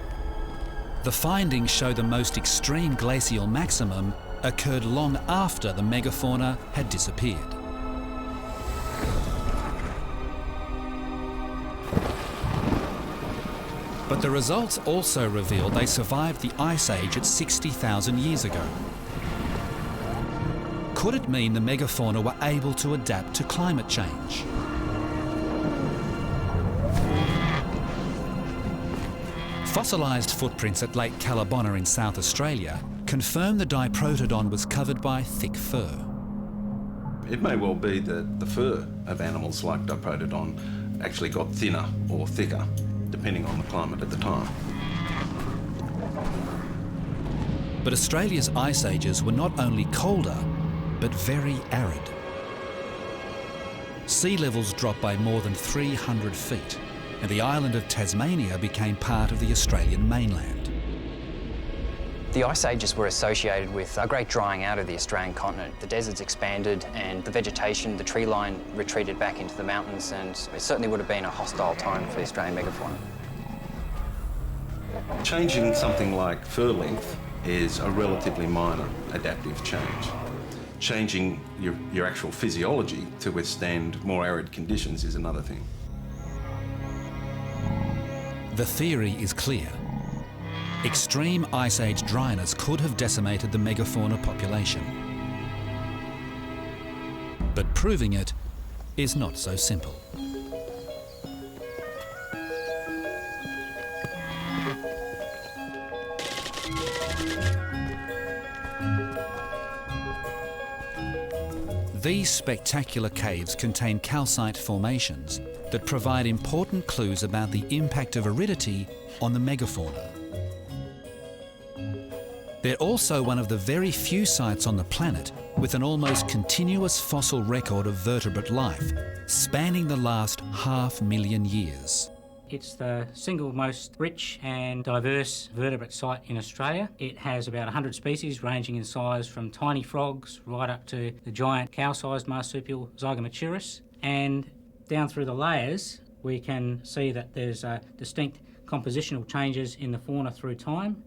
The findings show the most extreme glacial maximum occurred long after the megafauna had disappeared. But the results also reveal they survived the Ice Age at 60,000 years ago. Could it mean the megafauna were able to adapt to climate change? Fossilised footprints at Lake Callabonna in South Australia confirm the diprotodon was covered by thick fur. It may well be that the fur of animals like diprotodon actually got thinner or thicker, depending on the climate at the time. But Australia's ice ages were not only colder, but very arid. Sea levels dropped by more than 300 feet, and the island of Tasmania became part of the Australian mainland. The ice ages were associated with a great drying out of the Australian continent. The deserts expanded and the vegetation, the tree line retreated back into the mountains, and it certainly would have been a hostile time for the Australian megafauna. Changing something like fur length is a relatively minor adaptive change. Changing your actual physiology to withstand more arid conditions is another thing. The theory is clear. Extreme Ice Age dryness could have decimated the megafauna population. But proving it is not so simple. These spectacular caves contain calcite formations that provide important clues about the impact of aridity on the megafauna. They're also one of the very few sites on the planet with an almost continuous fossil record of vertebrate life, spanning the last 500,000 years. It's the single most rich and diverse vertebrate site in Australia. It has about 100 species ranging in size from tiny frogs right up to the giant cow-sized marsupial Zygomaturus. And down through the layers, we can see that there's distinct compositional changes in the fauna through time.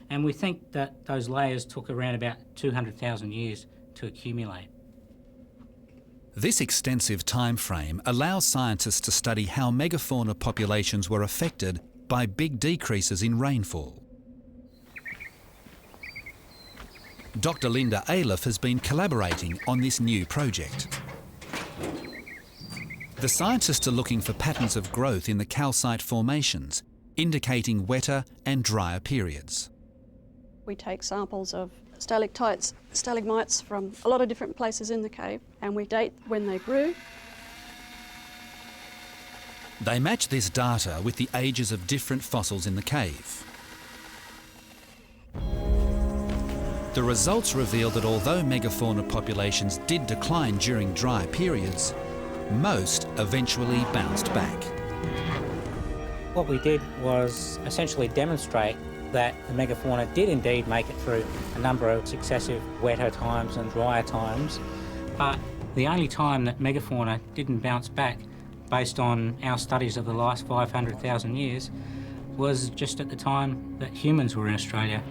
And we think that those layers took around about 200,000 years to accumulate. This extensive time frame allows scientists to study how megafauna populations were affected by big decreases in rainfall. Dr. Linda Ayliffe has been collaborating on this new project. The scientists are looking for patterns of growth in the calcite formations, indicating wetter and drier periods. We take samples of stalactites, stalagmites from a lot of different places in the cave, and we date when they grew. They match this data with the ages of different fossils in the cave. The results reveal that although megafauna populations did decline during dry periods, most eventually bounced back. What we did was essentially demonstrate that the megafauna did indeed make it through a number of successive wetter times and drier times, but the only time that megafauna didn't bounce back, based on our studies of the last 500,000 years, was just at the time that humans were in Australia.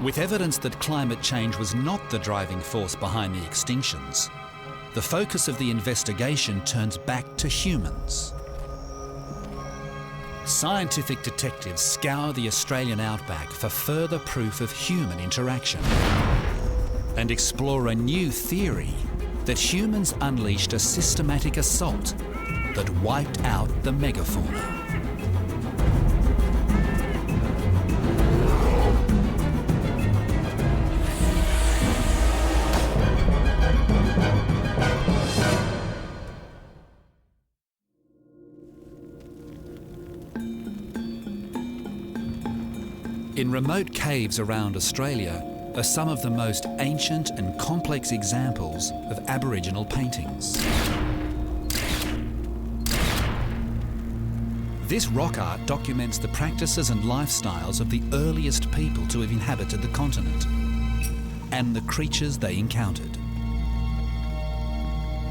With evidence that climate change was not the driving force behind the extinctions, the focus of the investigation turns back to humans. Scientific detectives scour the Australian outback for further proof of human interaction and explore a new theory that humans unleashed a systematic assault that wiped out the megafauna. In remote caves around Australia are some of the most ancient and complex examples of Aboriginal paintings. This rock art documents the practices and lifestyles of the earliest people to have inhabited the continent and the creatures they encountered.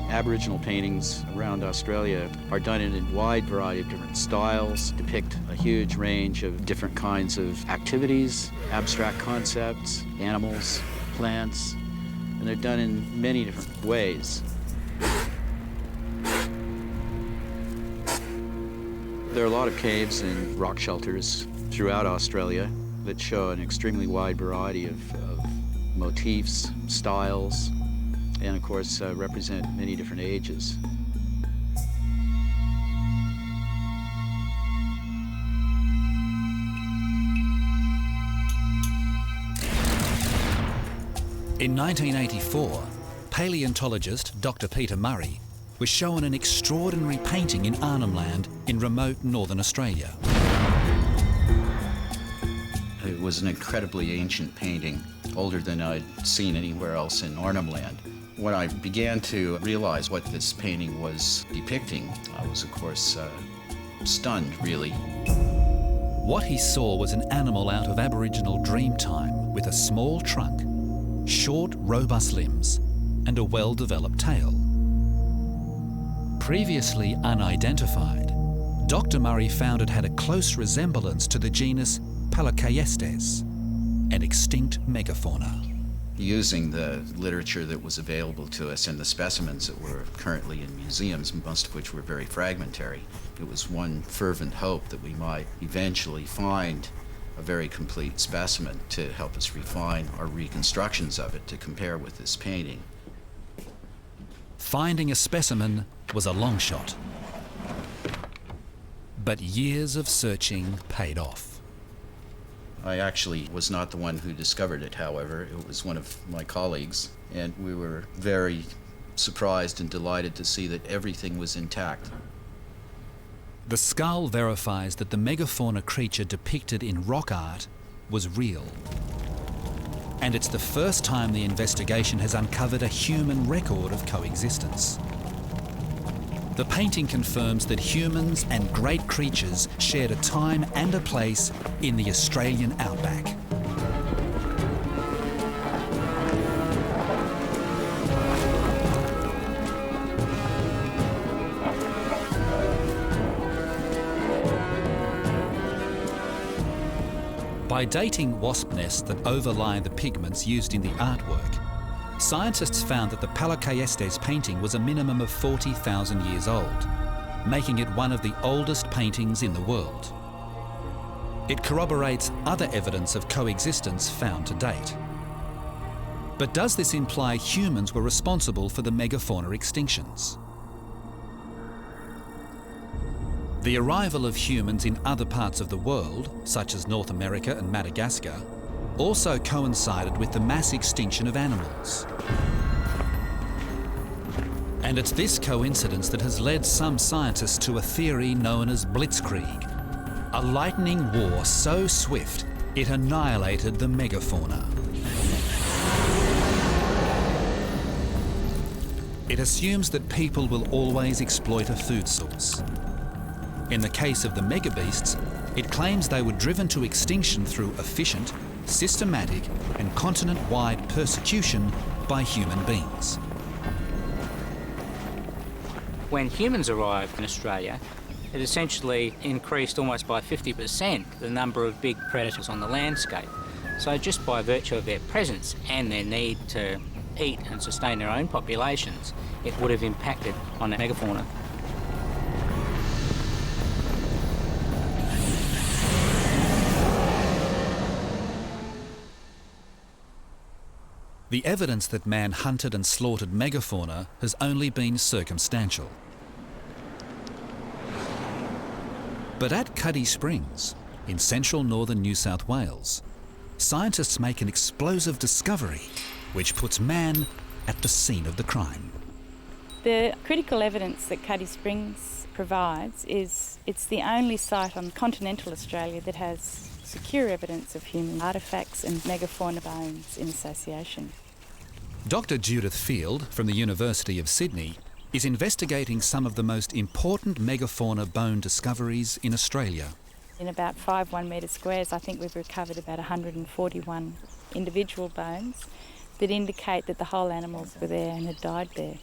Aboriginal paintings around Australia are done in a wide variety of different styles, depict a huge range of different kinds of activities, abstract concepts, animals, plants, and they're done in many different ways. There are a lot of caves and rock shelters throughout Australia that show an extremely wide variety of motifs, styles, and of course represent many different ages. In 1984, paleontologist Dr. Peter Murray was shown an extraordinary painting in Arnhem Land in remote northern Australia. It was an incredibly ancient painting, older than I'd seen anywhere else in Arnhem Land. When I began to realize what this painting was depicting, I was, of course, stunned, really. What he saw was an animal out of Aboriginal dreamtime with a small trunk, short, robust limbs, and a well-developed tail. Previously unidentified, Dr. Murray found it had a close resemblance to the genus Megabeasts, an extinct megafauna. Using the literature that was available to us and the specimens that were currently in museums, most of which were very fragmentary, it was one fervent hope that we might eventually find a very complete specimen to help us refine our reconstructions of it to compare with this painting. Finding a specimen was a long shot, but years of searching paid off. I actually was not the one who discovered it, however. It was one of my colleagues, and we were very surprised and delighted to see that everything was intact. The skull verifies that the megafauna creature depicted in rock art was real. And it's the first time the investigation has uncovered a human record of coexistence. The painting confirms that humans and great creatures shared a time and a place in the Australian outback. By dating wasp nests that overlie the pigments used in the artwork, scientists found that the Megabeasts painting was a minimum of 40,000 years old, making it one of the oldest paintings in the world. It corroborates other evidence of coexistence found to date. But does this imply humans were responsible for the megafauna extinctions? The arrival of humans in other parts of the world, such as North America and Madagascar, also coincided with the mass extinction of animals. And it's this coincidence that has led some scientists to a theory known as blitzkrieg, a lightning war so swift it annihilated the megafauna. It assumes that people will always exploit a food source. In the case of the megabeasts, It claims they were driven to extinction through efficient, systematic and continent-wide persecution by human beings. When humans arrived in Australia, it essentially increased almost by 50% the number of big predators on the landscape. So just by virtue of their presence and their need to eat and sustain their own populations, it would have impacted on the megafauna. The evidence that man hunted and slaughtered megafauna has only been circumstantial. But at Cuddy Springs, in central northern New South Wales, scientists make an explosive discovery which puts man at the scene of the crime. The critical evidence that Cuddy Springs provides is it's the only site on continental Australia that has secure evidence of human artefacts and megafauna bones in association. Dr. Judith Field from the University of Sydney is investigating some of the most important megafauna bone discoveries in Australia. In about 5 1-metre squares, I think we've recovered about 141 individual bones that indicate that the whole animals were there and had died there.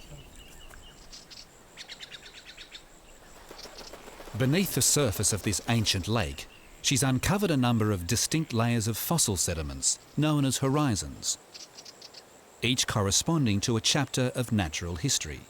Beneath the surface of this ancient lake, she's uncovered a number of distinct layers of fossil sediments known as horizons, each corresponding to a chapter of natural history.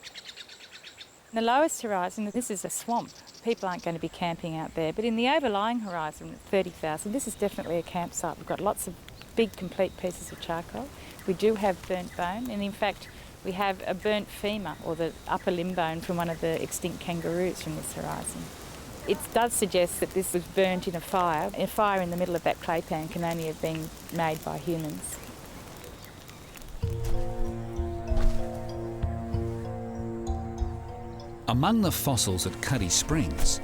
In the lowest horizon, this is a swamp. People aren't going to be camping out there, but in the overlying horizon at 30,000, this is definitely a campsite. We've got lots of big, complete pieces of charcoal. We do have burnt bone, and in fact, we have a burnt femur, or the upper limb bone, from one of the extinct kangaroos from this horizon. It does suggest that this was burnt in a fire. A fire in the middle of that clay pan can only have been made by humans. Among the fossils at Cuddy Springs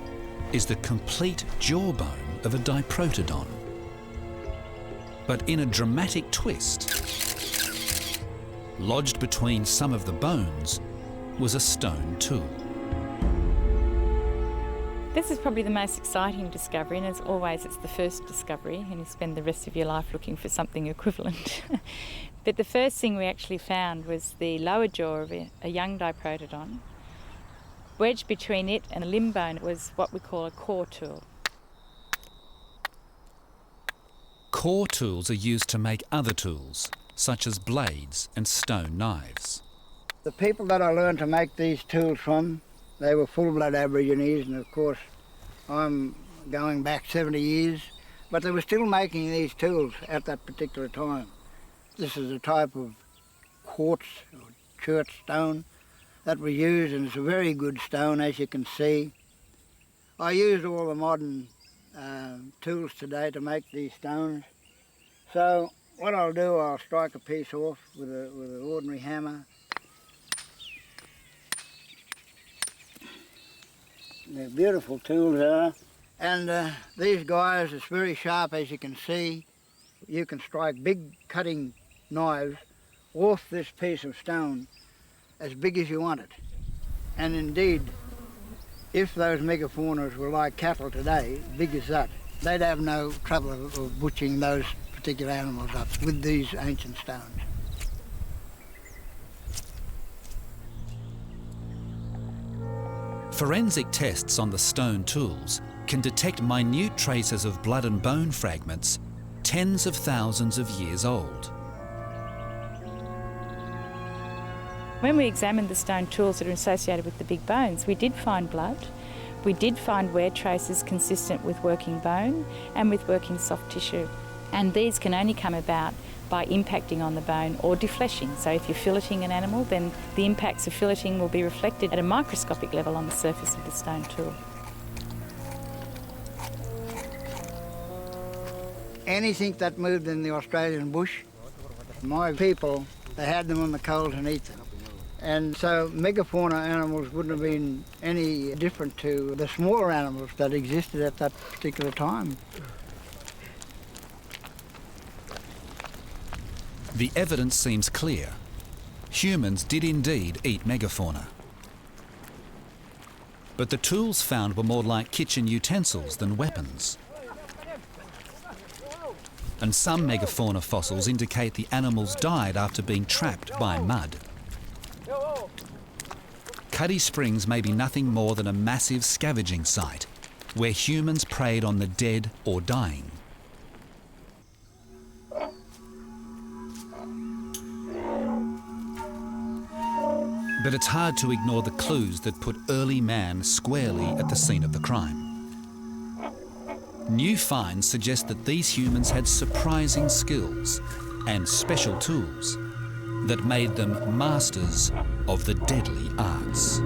is the complete jawbone of a diprotodon. But in a dramatic twist, lodged between some of the bones was a stone tool. This is probably the most exciting discovery, and as always, it's the first discovery, and you spend the rest of your life looking for something equivalent. But the first thing we actually found was the lower jaw of a young diprotodon. Wedged between it and a limb bone was what we call a core tool. Core tools are used to make other tools, such as blades and stone knives. The people that I learned to make these tools from, they were full-blood Aborigines, and of course I'm going back 70 years, but they were still making these tools at that particular time. This is a type of quartz or chert stone that we use, and it's a very good stone, as you can see. I used all the modern tools today to make these stones. So what I'll do, I'll strike a piece off with an ordinary hammer. They're beautiful tools, are. And these guys, it's very sharp, as you can see. You can strike big cutting knives off this piece of stone as big as you want it. And indeed, if those megafaunas were like cattle today, big as that, they'd have no trouble of butchering those particular animals up with these ancient stones. Forensic tests on the stone tools can detect minute traces of blood and bone fragments tens of thousands of years old. When we examined the stone tools that are associated with the big bones, we did find blood. We did find wear traces consistent with working bone and with working soft tissue. And these can only come about by impacting on the bone or defleshing. So if you're filleting an animal, then the impacts of filleting will be reflected at a microscopic level on the surface of the stone tool. Anything that moved in the Australian bush, my people, they had them on the coals and eat them. And so megafauna animals wouldn't have been any different to the smaller animals that existed at that particular time. The evidence seems clear. Humans did indeed eat megafauna. But the tools found were more like kitchen utensils than weapons. and some megafauna fossils indicate the animals died after being trapped by mud. Cuddy Springs may be nothing more than a massive scavenging site where humans preyed on the dead or dying. But it's hard to ignore the clues that put early man squarely at the scene of the crime. New finds suggest that these humans had surprising skills and special tools that made them masters of the deadly arts.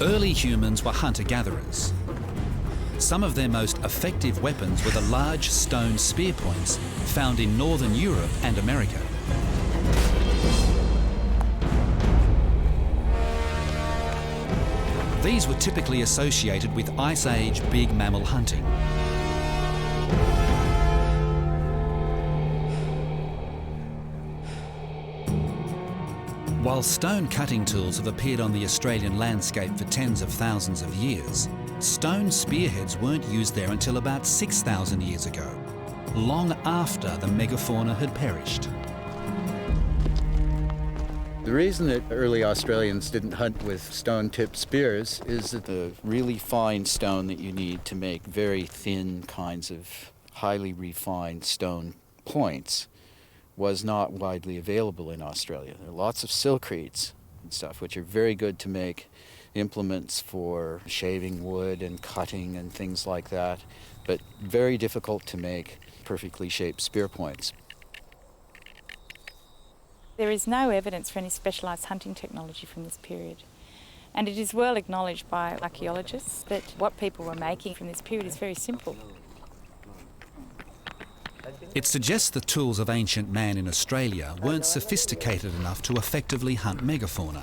Early humans were hunter-gatherers. Some of their most effective weapons were the large stone spear points found in northern Europe and America. These were typically associated with Ice Age big mammal hunting. While stone cutting tools have appeared on the Australian landscape for tens of thousands of years, stone spearheads weren't used there until about 6,000 years ago, long after the megafauna had perished. The reason that early Australians didn't hunt with stone-tipped spears is that the really fine stone that you need to make very thin kinds of highly refined stone points was not widely available in Australia. There are lots of silkreeds and stuff, which are very good to make implements for shaving wood and cutting and things like that, but very difficult to make perfectly shaped spear points. There is no evidence for any specialised hunting technology from this period. And it is well acknowledged by archaeologists that what people were making from this period is very simple. It suggests the tools of ancient man in Australia weren't sophisticated enough to effectively hunt megafauna.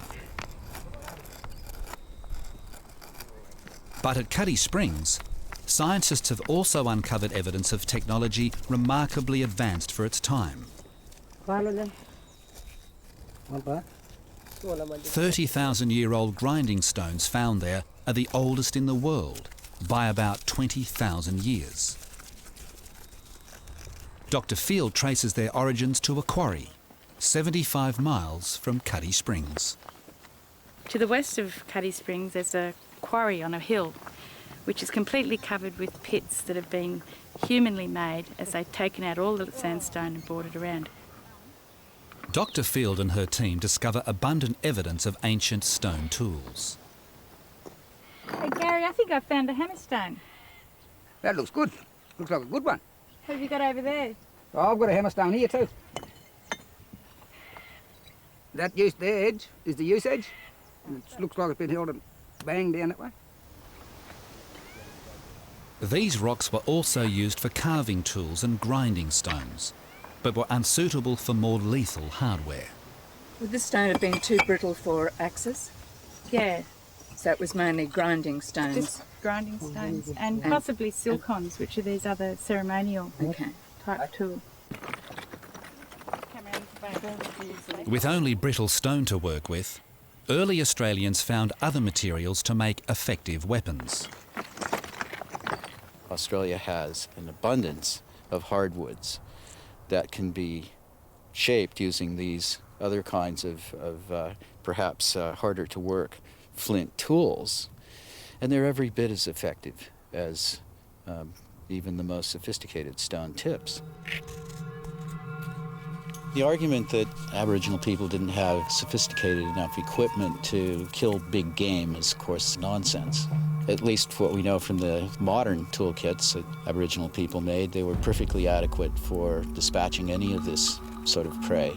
But at Cuddy Springs, scientists have also uncovered evidence of technology remarkably advanced for its time. 30,000-year-old grinding stones found there are the oldest in the world by about 20,000 years. Dr. Field traces their origins to a quarry 75 miles from Cuddy Springs. To the west of Cuddy Springs there's a quarry on a hill which is completely covered with pits that have been humanly made as they've taken out all the sandstone and brought it around. Dr. Field and her team discover abundant evidence of ancient stone tools. Hey Gary, I think I found a hammerstone. That looks good. Looks like a good one. What have you got over there? Oh, I've got a hammerstone here too. That use there edge is the use edge. And it looks like it's been held and banged down that way. These rocks were also used for carving tools and grinding stones, but were unsuitable for more lethal hardware. Would this stone have been too brittle for axes? Yeah. So it was mainly grinding stones. Just grinding stones and possibly silcons, which are these other ceremonial type tool. With only brittle stone to work with, early Australians found other materials to make effective weapons. Australia has an abundance of hardwoods that can be shaped using these other kinds of perhaps harder to work flint tools, and they're every bit as effective as even the most sophisticated stone tips. The argument that Aboriginal people didn't have sophisticated enough equipment to kill big game is, of course, nonsense. At least what we know from the modern toolkits that Aboriginal people made, they were perfectly adequate for dispatching any of this sort of prey.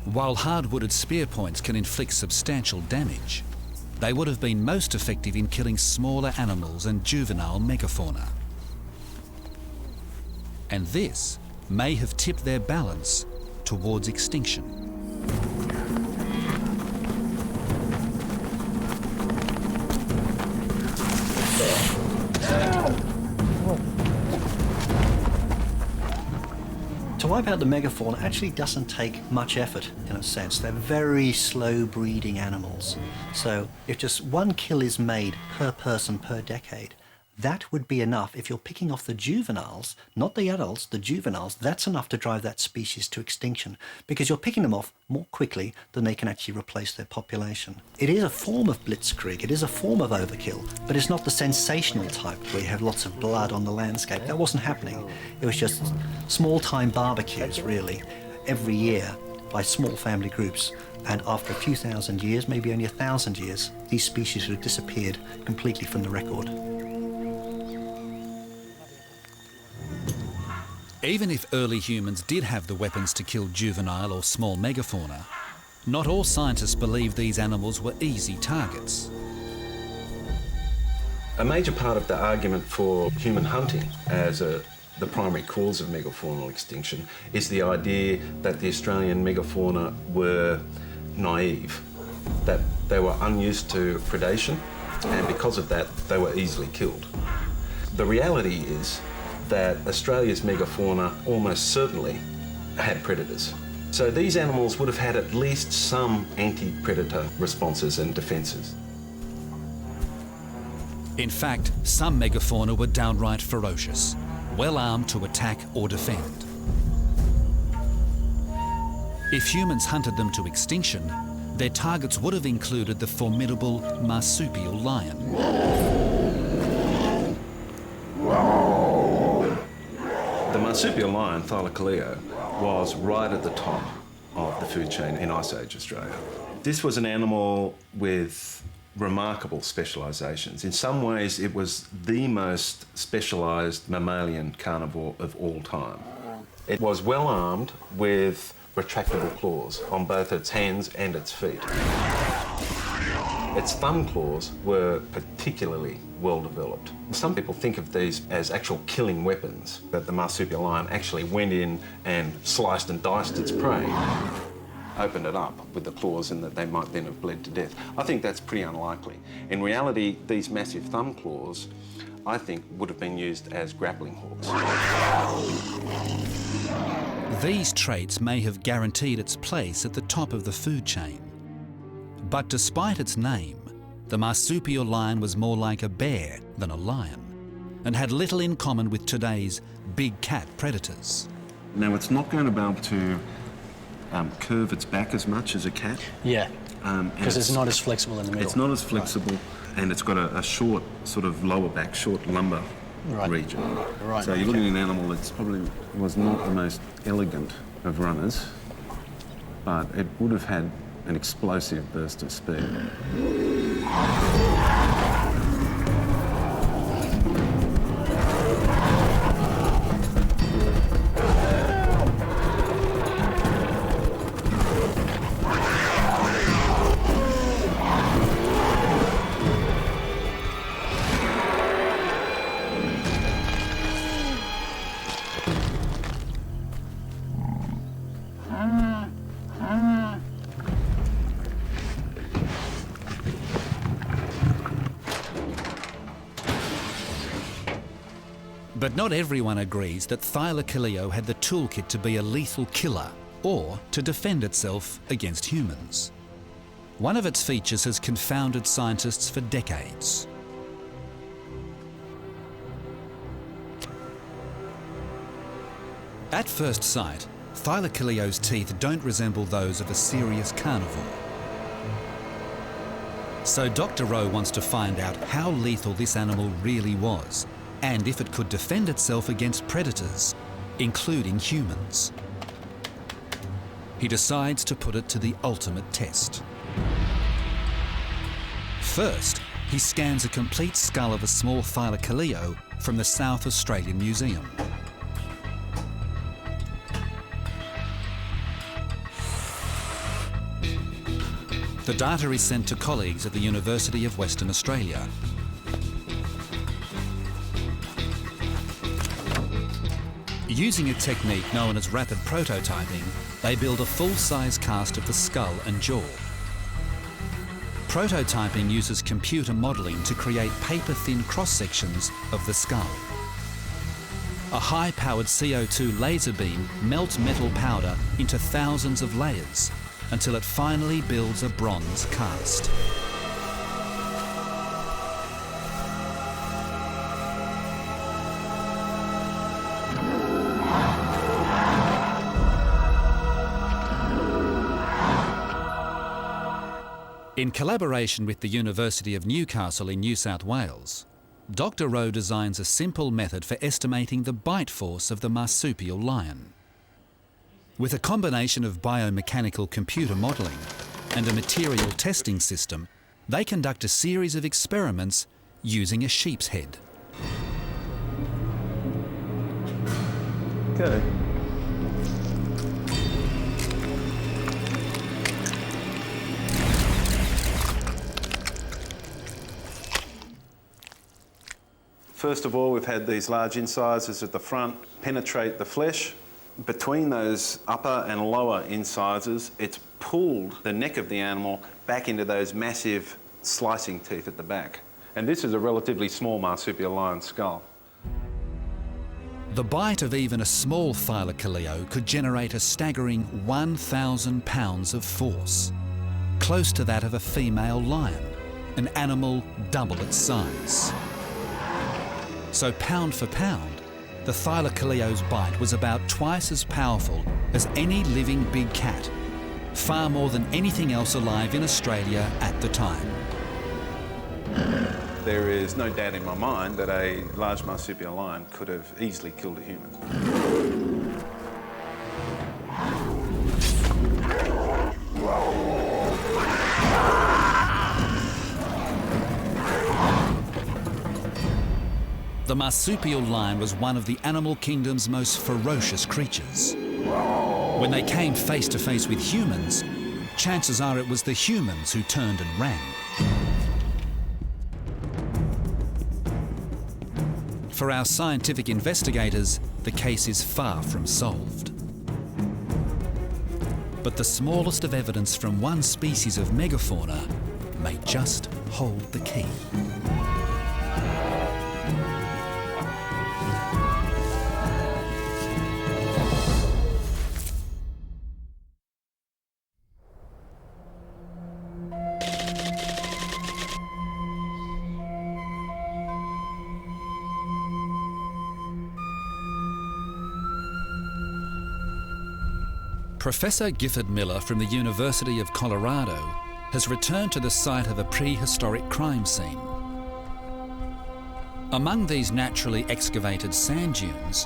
While hard-wooded spear points can inflict substantial damage, they would have been most effective in killing smaller animals and juvenile megafauna. And this may have tipped their balance towards extinction. To wipe out the megafauna actually doesn't take much effort, in a sense. They're very slow breeding animals. So if just one kill is made per person per decade, that would be enough. If you're picking off the juveniles, not the adults, the juveniles, that's enough to drive that species to extinction, because you're picking them off more quickly than they can actually replace their population. It is a form of blitzkrieg, it is a form of overkill, but it's not the sensational type where you have lots of blood on the landscape. That wasn't happening. It was just small-time barbecues, really, every year by small family groups. And after a few thousand years, maybe only 1,000 years, these species would have disappeared completely from the record. Even if early humans did have the weapons to kill juvenile or small megafauna, not all scientists believe these animals were easy targets. A major part of the argument for human hunting as the primary cause of megafaunal extinction is the idea that the Australian megafauna were naive, that they were unused to predation, and because of that, they were easily killed. The reality is that Australia's megafauna almost certainly had predators. So these animals would have had at least some anti-predator responses and defences. In fact, some megafauna were downright ferocious, well armed to attack or defend. If humans hunted them to extinction, their targets would have included the formidable marsupial lion. The marsupial lion, Thylacoleo, was right at the top of the food chain in Ice Age Australia. This was an animal with remarkable specialisations. In some ways, it was the most specialised mammalian carnivore of all time. It was well armed with retractable claws on both its hands and its feet. Its thumb claws were particularly well developed. Some people think of these as actual killing weapons, that the marsupial lion actually went in and sliced and diced its prey, opened it up with the claws, and that they might then have bled to death. I think that's pretty unlikely. In reality, these massive thumb claws, I think, would have been used as grappling hooks. These traits may have guaranteed its place at the top of the food chain. But despite its name, the marsupial lion was more like a bear than a lion, and had little in common with today's big cat predators. Now, it's not going to be able to curve its back as much as a cat. Yeah, because it's not as flexible in the middle. It's not as flexible, and it's got a short sort of lower back, short lumbar region. Right. So you're looking at an animal that's probably was not the most elegant of runners, but it would have had an explosive burst of speed. But not everyone agrees that Thylacoleo had the toolkit to be a lethal killer or to defend itself against humans. One of its features has confounded scientists for decades. At first sight, Thylacoleo's teeth don't resemble those of a serious carnivore. So Dr. Rowe wants to find out how lethal this animal really was, and if it could defend itself against predators, including humans. He decides to put it to the ultimate test. First, he scans a complete skull of a small Thylacoleo from the South Australian Museum. The data is sent to colleagues at the University of Western Australia. Using a technique known as rapid prototyping, they build a full-size cast of the skull and jaw. Prototyping uses computer modelling to create paper-thin cross-sections of the skull. A high-powered CO2 laser beam melts metal powder into thousands of layers until it finally builds a bronze cast. In collaboration with the University of Newcastle in New South Wales, Dr. Rowe designs a simple method for estimating the bite force of the marsupial lion. With a combination of biomechanical computer modelling and a material testing system, they conduct a series of experiments using a sheep's head. Okay. First of all, we've had these large incisors at the front penetrate the flesh. Between those upper and lower incisors, it's pulled the neck of the animal back into those massive slicing teeth at the back. And this is a relatively small marsupial lion skull. The bite of even a small thylacoleo could generate a staggering 1,000 pounds of force, close to that of a female lion, an animal double its size. So pound for pound, the thylacoleo's bite was about twice as powerful as any living big cat, far more than anything else alive in Australia at the time. There is no doubt in my mind that a large marsupial lion could have easily killed a human. The marsupial lion was one of the animal kingdom's most ferocious creatures. When they came face to face with humans, chances are it was the humans who turned and ran. For our scientific investigators, the case is far from solved. But the smallest of evidence from one species of megafauna may just hold the key. Professor Gifford Miller from the University of Colorado has returned to the site of a prehistoric crime scene. Among these naturally excavated sand dunes,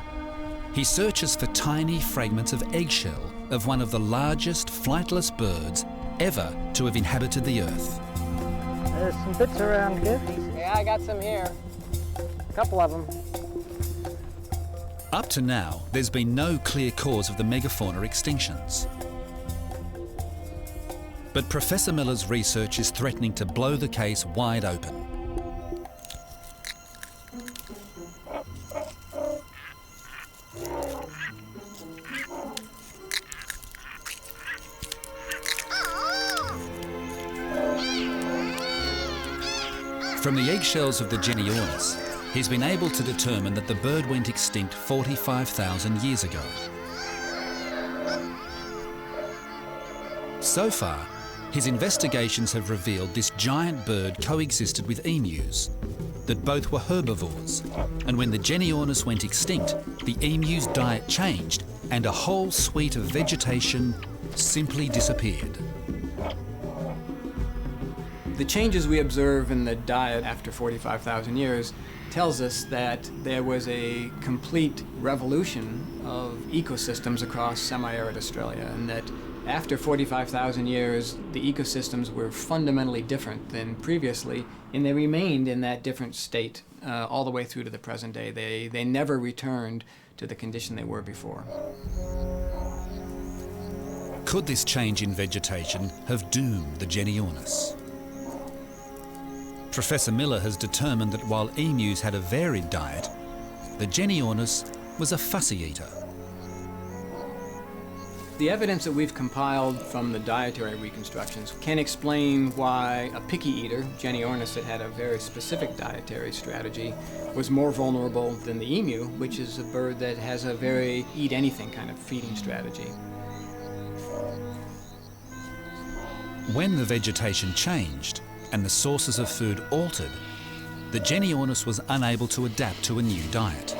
he searches for tiny fragments of eggshell of one of the largest flightless birds ever to have inhabited the Earth. There's some bits around here. Yeah, I got some here. A couple of them. Up to now, there's been no clear cause of the megafauna extinctions. But Professor Miller's research is threatening to blow the case wide open. From the eggshells of the Genyornis, he's been able to determine that the bird went extinct 45,000 years ago. So far, his investigations have revealed this giant bird coexisted with emus, that both were herbivores, and when the Genyornis went extinct, the emu's diet changed and a whole suite of vegetation simply disappeared. The changes we observe in the diet after 45,000 years tells us that there was a complete revolution of ecosystems across semi-arid Australia, and that after 45,000 years, the ecosystems were fundamentally different than previously, and they remained in that different state all the way through to the present day. They never returned to the condition they were before. Could this change in vegetation have doomed the Genyornis? Professor Miller has determined that while emus had a varied diet, the Genyornis was a fussy eater. The evidence that we've compiled from the dietary reconstructions can explain why a picky eater, Genyornis, that had a very specific dietary strategy, was more vulnerable than the emu, which is a bird that has a very eat-anything kind of feeding strategy. When the vegetation changed and the sources of food altered, the Genyornis was unable to adapt to a new diet.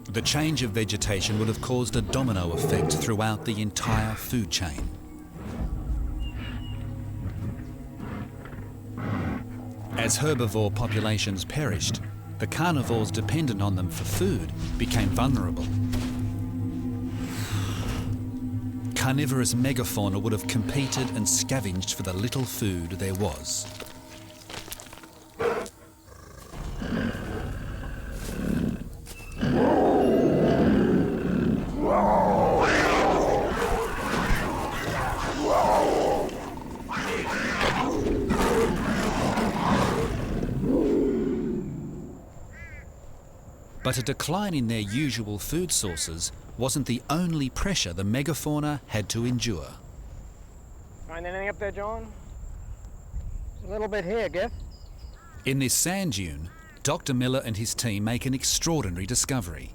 The change of vegetation would have caused a domino effect throughout the entire food chain. As herbivore populations perished, the carnivores dependent on them for food became vulnerable. Carnivorous megafauna would have competed and scavenged for the little food there was. But a decline in their usual food sources wasn't the only pressure the megafauna had to endure. Find anything up there, John? A little bit here, Giff. In this sand dune, Dr. Miller and his team make an extraordinary discovery.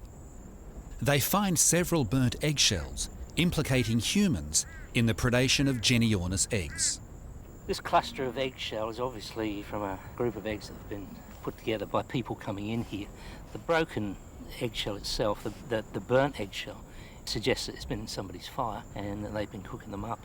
They find several burnt eggshells implicating humans in the predation of Genyornis eggs. This cluster of eggshell is obviously from a group of eggs that have been put together by people coming in here. The broken eggshell itself, the burnt eggshell, suggests that it's been in somebody's fire and that they've been cooking them up.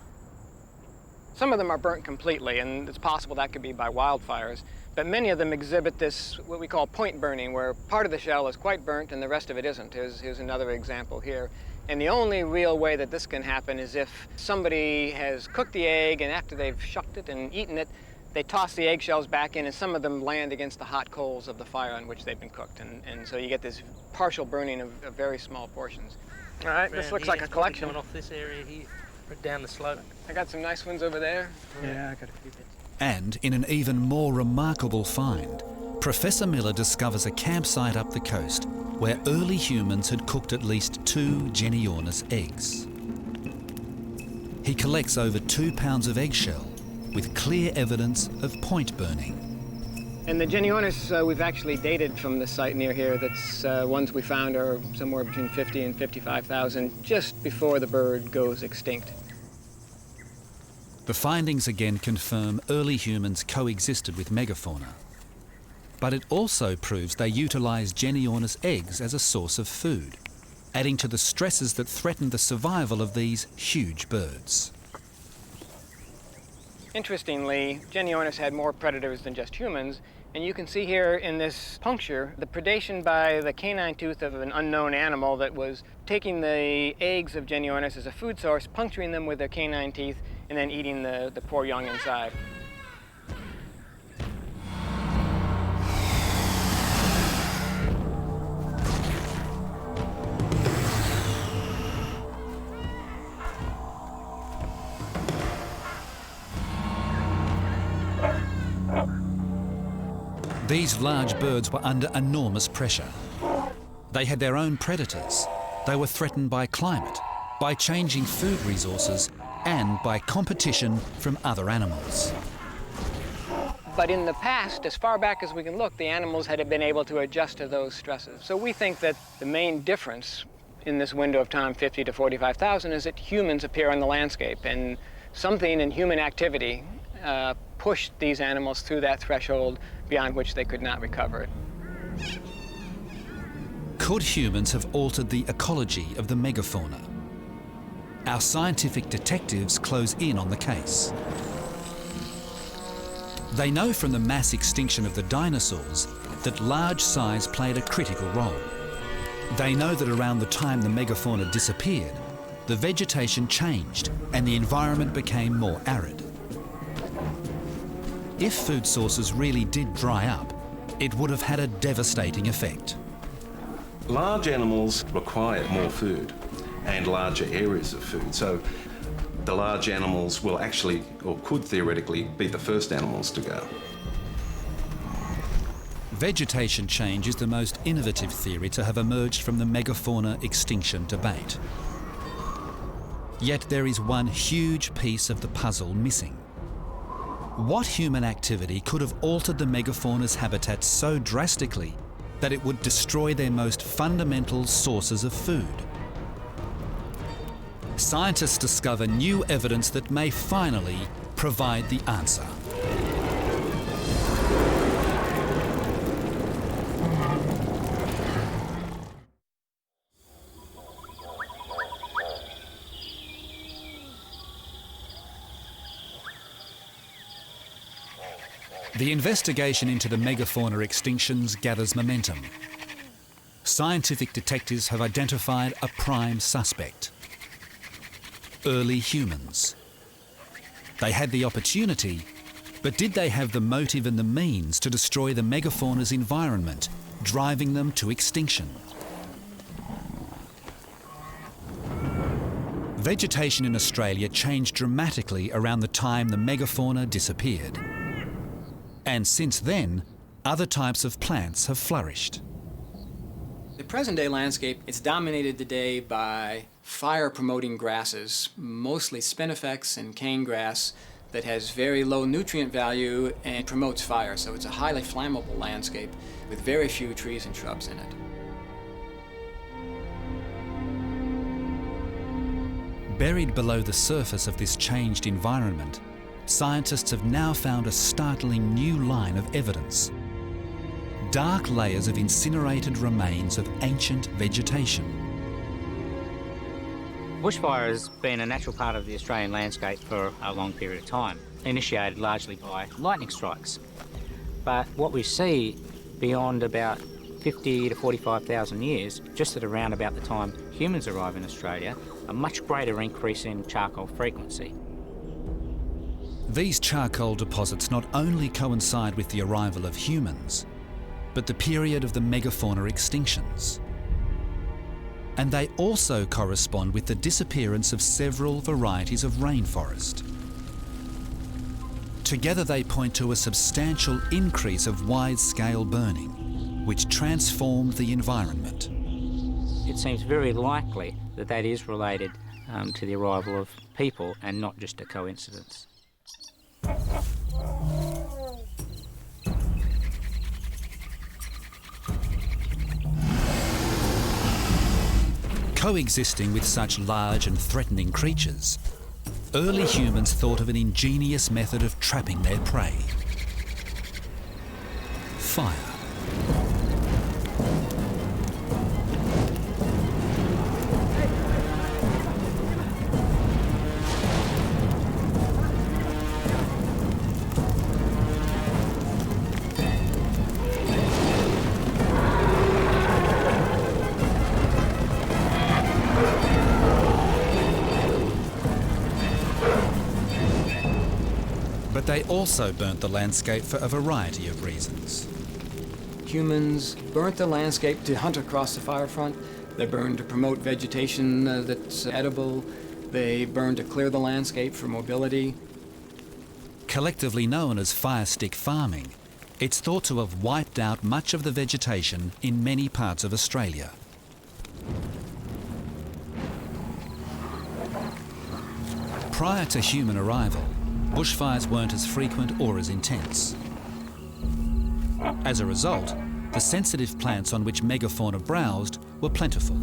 Some of them are burnt completely, and it's possible that could be by wildfires, but many of them exhibit this, what we call point burning, where part of the shell is quite burnt and the rest of it isn't. Here's another example here. And the only real way that this can happen is if somebody has cooked the egg, and after they've shucked it and eaten it, they toss the eggshells back in, and some of them land against the hot coals of the fire on which they've been cooked. And so you get this partial burning of very small portions. All right, this looks like a collection. Off this area here, right down the slope. I got some nice ones over there. Yeah, I got a few bits. And in an even more remarkable find, Professor Miller discovers a campsite up the coast where early humans had cooked at least 2 Genyornis eggs. He collects over 2 pounds of eggshell with clear evidence of point burning. And the Genyornis we've actually dated from the site near here. That's ones we found are somewhere between 50 and 55,000, just before the bird goes extinct. The findings again confirm early humans coexisted with megafauna. But it also proves they utilised Genyornis eggs as a source of food, adding to the stresses that threatened the survival of these huge birds. Interestingly, Genyornis had more predators than just humans, and you can see here in this puncture the predation by the canine tooth of an unknown animal that was taking the eggs of Genyornis as a food source, puncturing them with their canine teeth, and then eating the poor young inside. These large birds were under enormous pressure. They had their own predators. They were threatened by climate, by changing food resources, and by competition from other animals. But in the past, as far back as we can look, the animals had been able to adjust to those stresses. So we think that the main difference in this window of time, 50 to 45,000, is that humans appear on the landscape, and something in human activity pushed these animals through that threshold beyond which they could not recover it. Could humans have altered the ecology of the megafauna? Our scientific detectives close in on the case. They know from the mass extinction of the dinosaurs that large size played a critical role. They know that around the time the megafauna disappeared, the vegetation changed and the environment became more arid. If food sources really did dry up, it would have had a devastating effect. Large animals require more food and larger areas of food. So the large animals will actually, or could theoretically, be the first animals to go. Vegetation change is the most innovative theory to have emerged from the megafauna extinction debate. Yet there is one huge piece of the puzzle missing. What human activity could have altered the megafauna's habitat so drastically that it would destroy their most fundamental sources of food? Scientists discover new evidence that may finally provide the answer. The investigation into the megafauna extinctions gathers momentum. Scientific detectives have identified a prime suspect: early humans. They had the opportunity, but did they have the motive and the means to destroy the megafauna's environment, driving them to extinction? Vegetation in Australia changed dramatically around the time the megafauna disappeared. And since then, other types of plants have flourished. The present-day landscape is dominated today by fire-promoting grasses, mostly spinifex and cane grass, that has very low nutrient value and promotes fire. So it's a highly flammable landscape with very few trees and shrubs in it. Buried below the surface of this changed environment, scientists have now found a startling new line of evidence: dark layers of incinerated remains of ancient vegetation. Bushfire has been a natural part of the Australian landscape for a long period of time, initiated largely by lightning strikes. But what we see beyond about 50 to 45,000 years, just at around about the time humans arrive in Australia, a much greater increase in charcoal frequency. These charcoal deposits not only coincide with the arrival of humans, but the period of the megafauna extinctions. And they also correspond with the disappearance of several varieties of rainforest. Together they point to a substantial increase of wide-scale burning, which transformed the environment. It seems very likely that that is related to the arrival of people and not just a coincidence. Coexisting with such large and threatening creatures, early humans thought of an ingenious method of trapping their prey: fire. But they also burnt the landscape for a variety of reasons. Humans burnt the landscape to hunt across the fire front. They burned to promote vegetation that's edible. They burned to clear the landscape for mobility. Collectively known as fire stick farming, it's thought to have wiped out much of the vegetation in many parts of Australia. Prior to human arrival, bushfires weren't as frequent or as intense. As a result, the sensitive plants on which megafauna browsed were plentiful.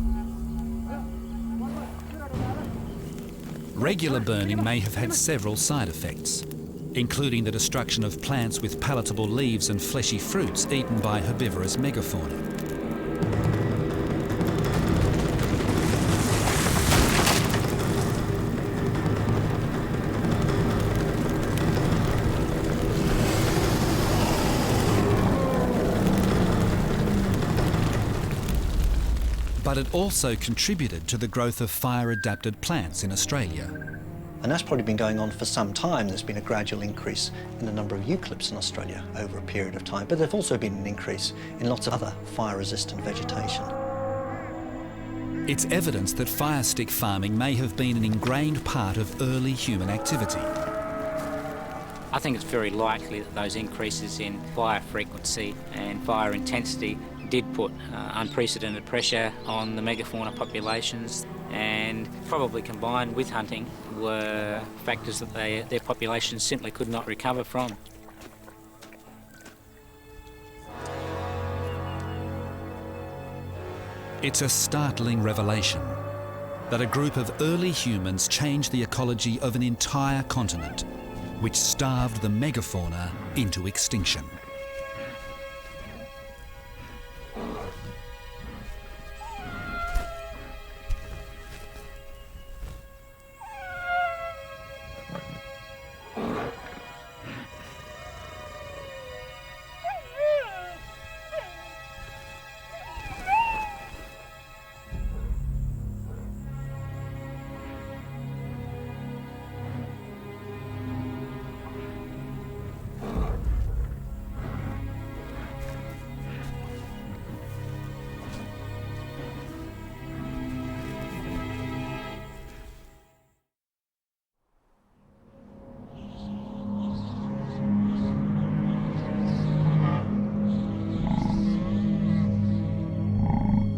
Regular burning may have had several side effects, including the destruction of plants with palatable leaves and fleshy fruits eaten by herbivorous megafauna. But it also contributed to the growth of fire-adapted plants in Australia. And that's probably been going on for some time. There's been a gradual increase in the number of eucalypts in Australia over a period of time, but there's also been an increase in lots of other fire-resistant vegetation. It's evidence that fire stick farming may have been an ingrained part of early human activity. I think it's very likely that those increases in fire frequency and fire intensity did put unprecedented pressure on the megafauna populations, and probably combined with hunting were factors that their populations simply could not recover from. It's a startling revelation that a group of early humans changed the ecology of an entire continent, which starved the megafauna into extinction.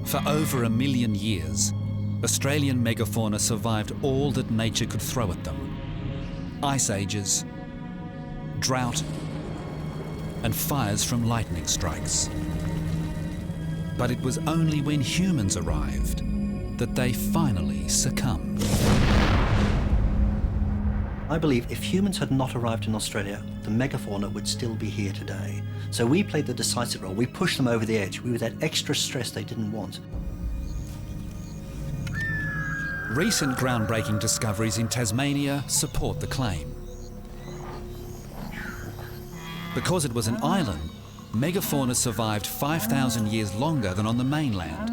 For over 1 million years, Australian megafauna survived all that nature could throw at them. Ice ages, drought, and fires from lightning strikes. But it was only when humans arrived that they finally succumbed. I believe if humans had not arrived in Australia, the megafauna would still be here today. So we played the decisive role. We pushed them over the edge. We were that extra stress they didn't want. Recent groundbreaking discoveries in Tasmania support the claim. Because it was an island, megafauna survived 5,000 years longer than on the mainland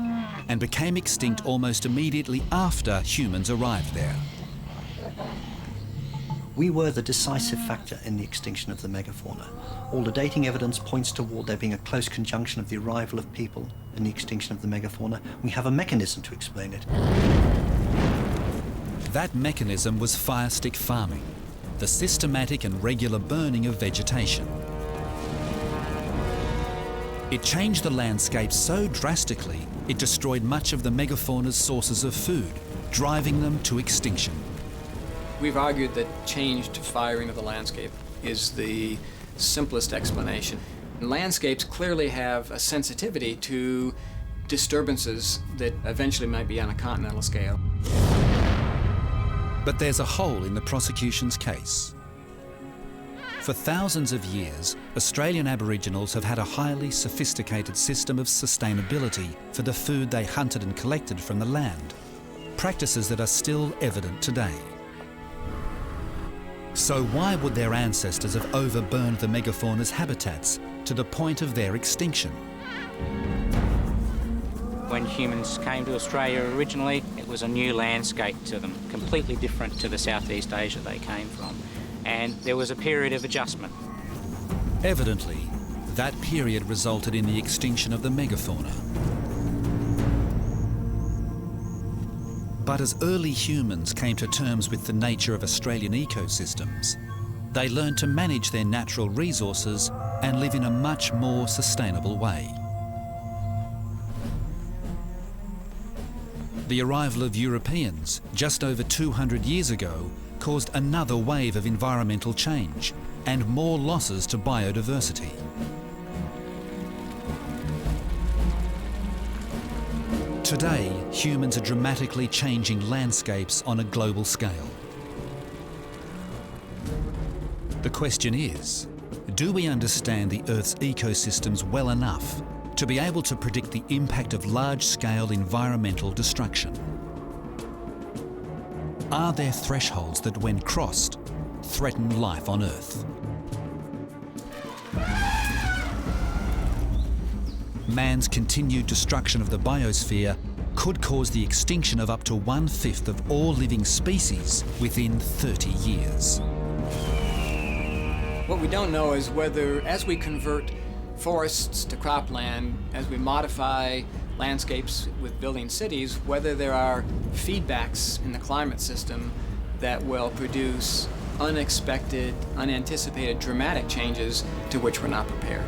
and became extinct almost immediately after humans arrived there. We were the decisive factor in the extinction of the megafauna. All the dating evidence points toward there being a close conjunction of the arrival of people and the extinction of the megafauna. We have a mechanism to explain it. That mechanism was fire stick farming, the systematic and regular burning of vegetation. It changed the landscape so drastically, it destroyed much of the megafauna's sources of food, driving them to extinction. We've argued that changed firing of the landscape is the simplest explanation. Landscapes clearly have a sensitivity to disturbances that eventually might be on a continental scale. But there's a hole in the prosecution's case. For thousands of years, Australian Aboriginals have had a highly sophisticated system of sustainability for the food they hunted and collected from the land, practices that are still evident today. So why would their ancestors have overburned the megafauna's habitats to the point of their extinction? When humans came to Australia originally, it was a new landscape to them, completely different to the Southeast Asia they came from. And there was a period of adjustment. Evidently, that period resulted in the extinction of the megafauna. But as early humans came to terms with the nature of Australian ecosystems, they learned to manage their natural resources and live in a much more sustainable way. The arrival of Europeans just over 200 years ago caused another wave of environmental change and more losses to biodiversity. Today, humans are dramatically changing landscapes on a global scale. The question is, do we understand the Earth's ecosystems well enough to be able to predict the impact of large-scale environmental destruction? Are there thresholds that, when crossed, threaten life on Earth? Man's continued destruction of the biosphere could cause the extinction of up to 1/5 of all living species within 30 years. What we don't know is whether, as we convert forests to cropland, as we modify landscapes with building cities, whether there are feedbacks in the climate system that will produce unexpected, unanticipated, dramatic changes to which we're not prepared.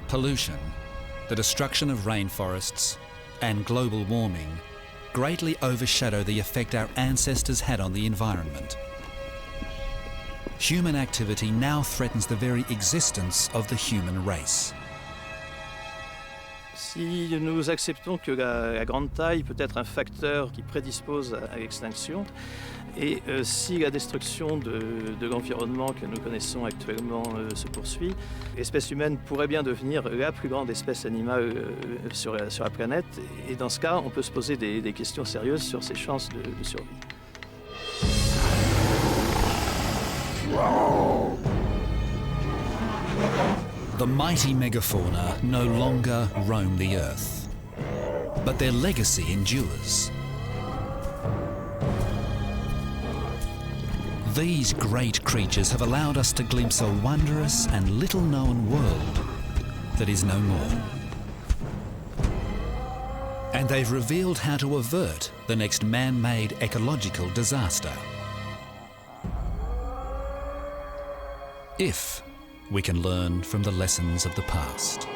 Pollution, the destruction of rainforests, and global warming greatly overshadow the effect our ancestors had on the environment. Human activity now threatens the very existence of the human race. Si nous acceptons que la grande taille peut être un facteur qui prédispose à l'extinction, et si la destruction de l'environnement que nous connaissons actuellement se poursuit, l'espèce humaine pourrait bien devenir la plus grande espèce animale sur la planète, et dans ce cas, on peut se poser des questions sérieuses sur ses chances de survie. The mighty megafauna no longer roam the earth, but their legacy endures. These great creatures have allowed us to glimpse a wondrous and little-known world that is no more. And they've revealed how to avert the next man-made ecological disaster. If we can learn from the lessons of the past.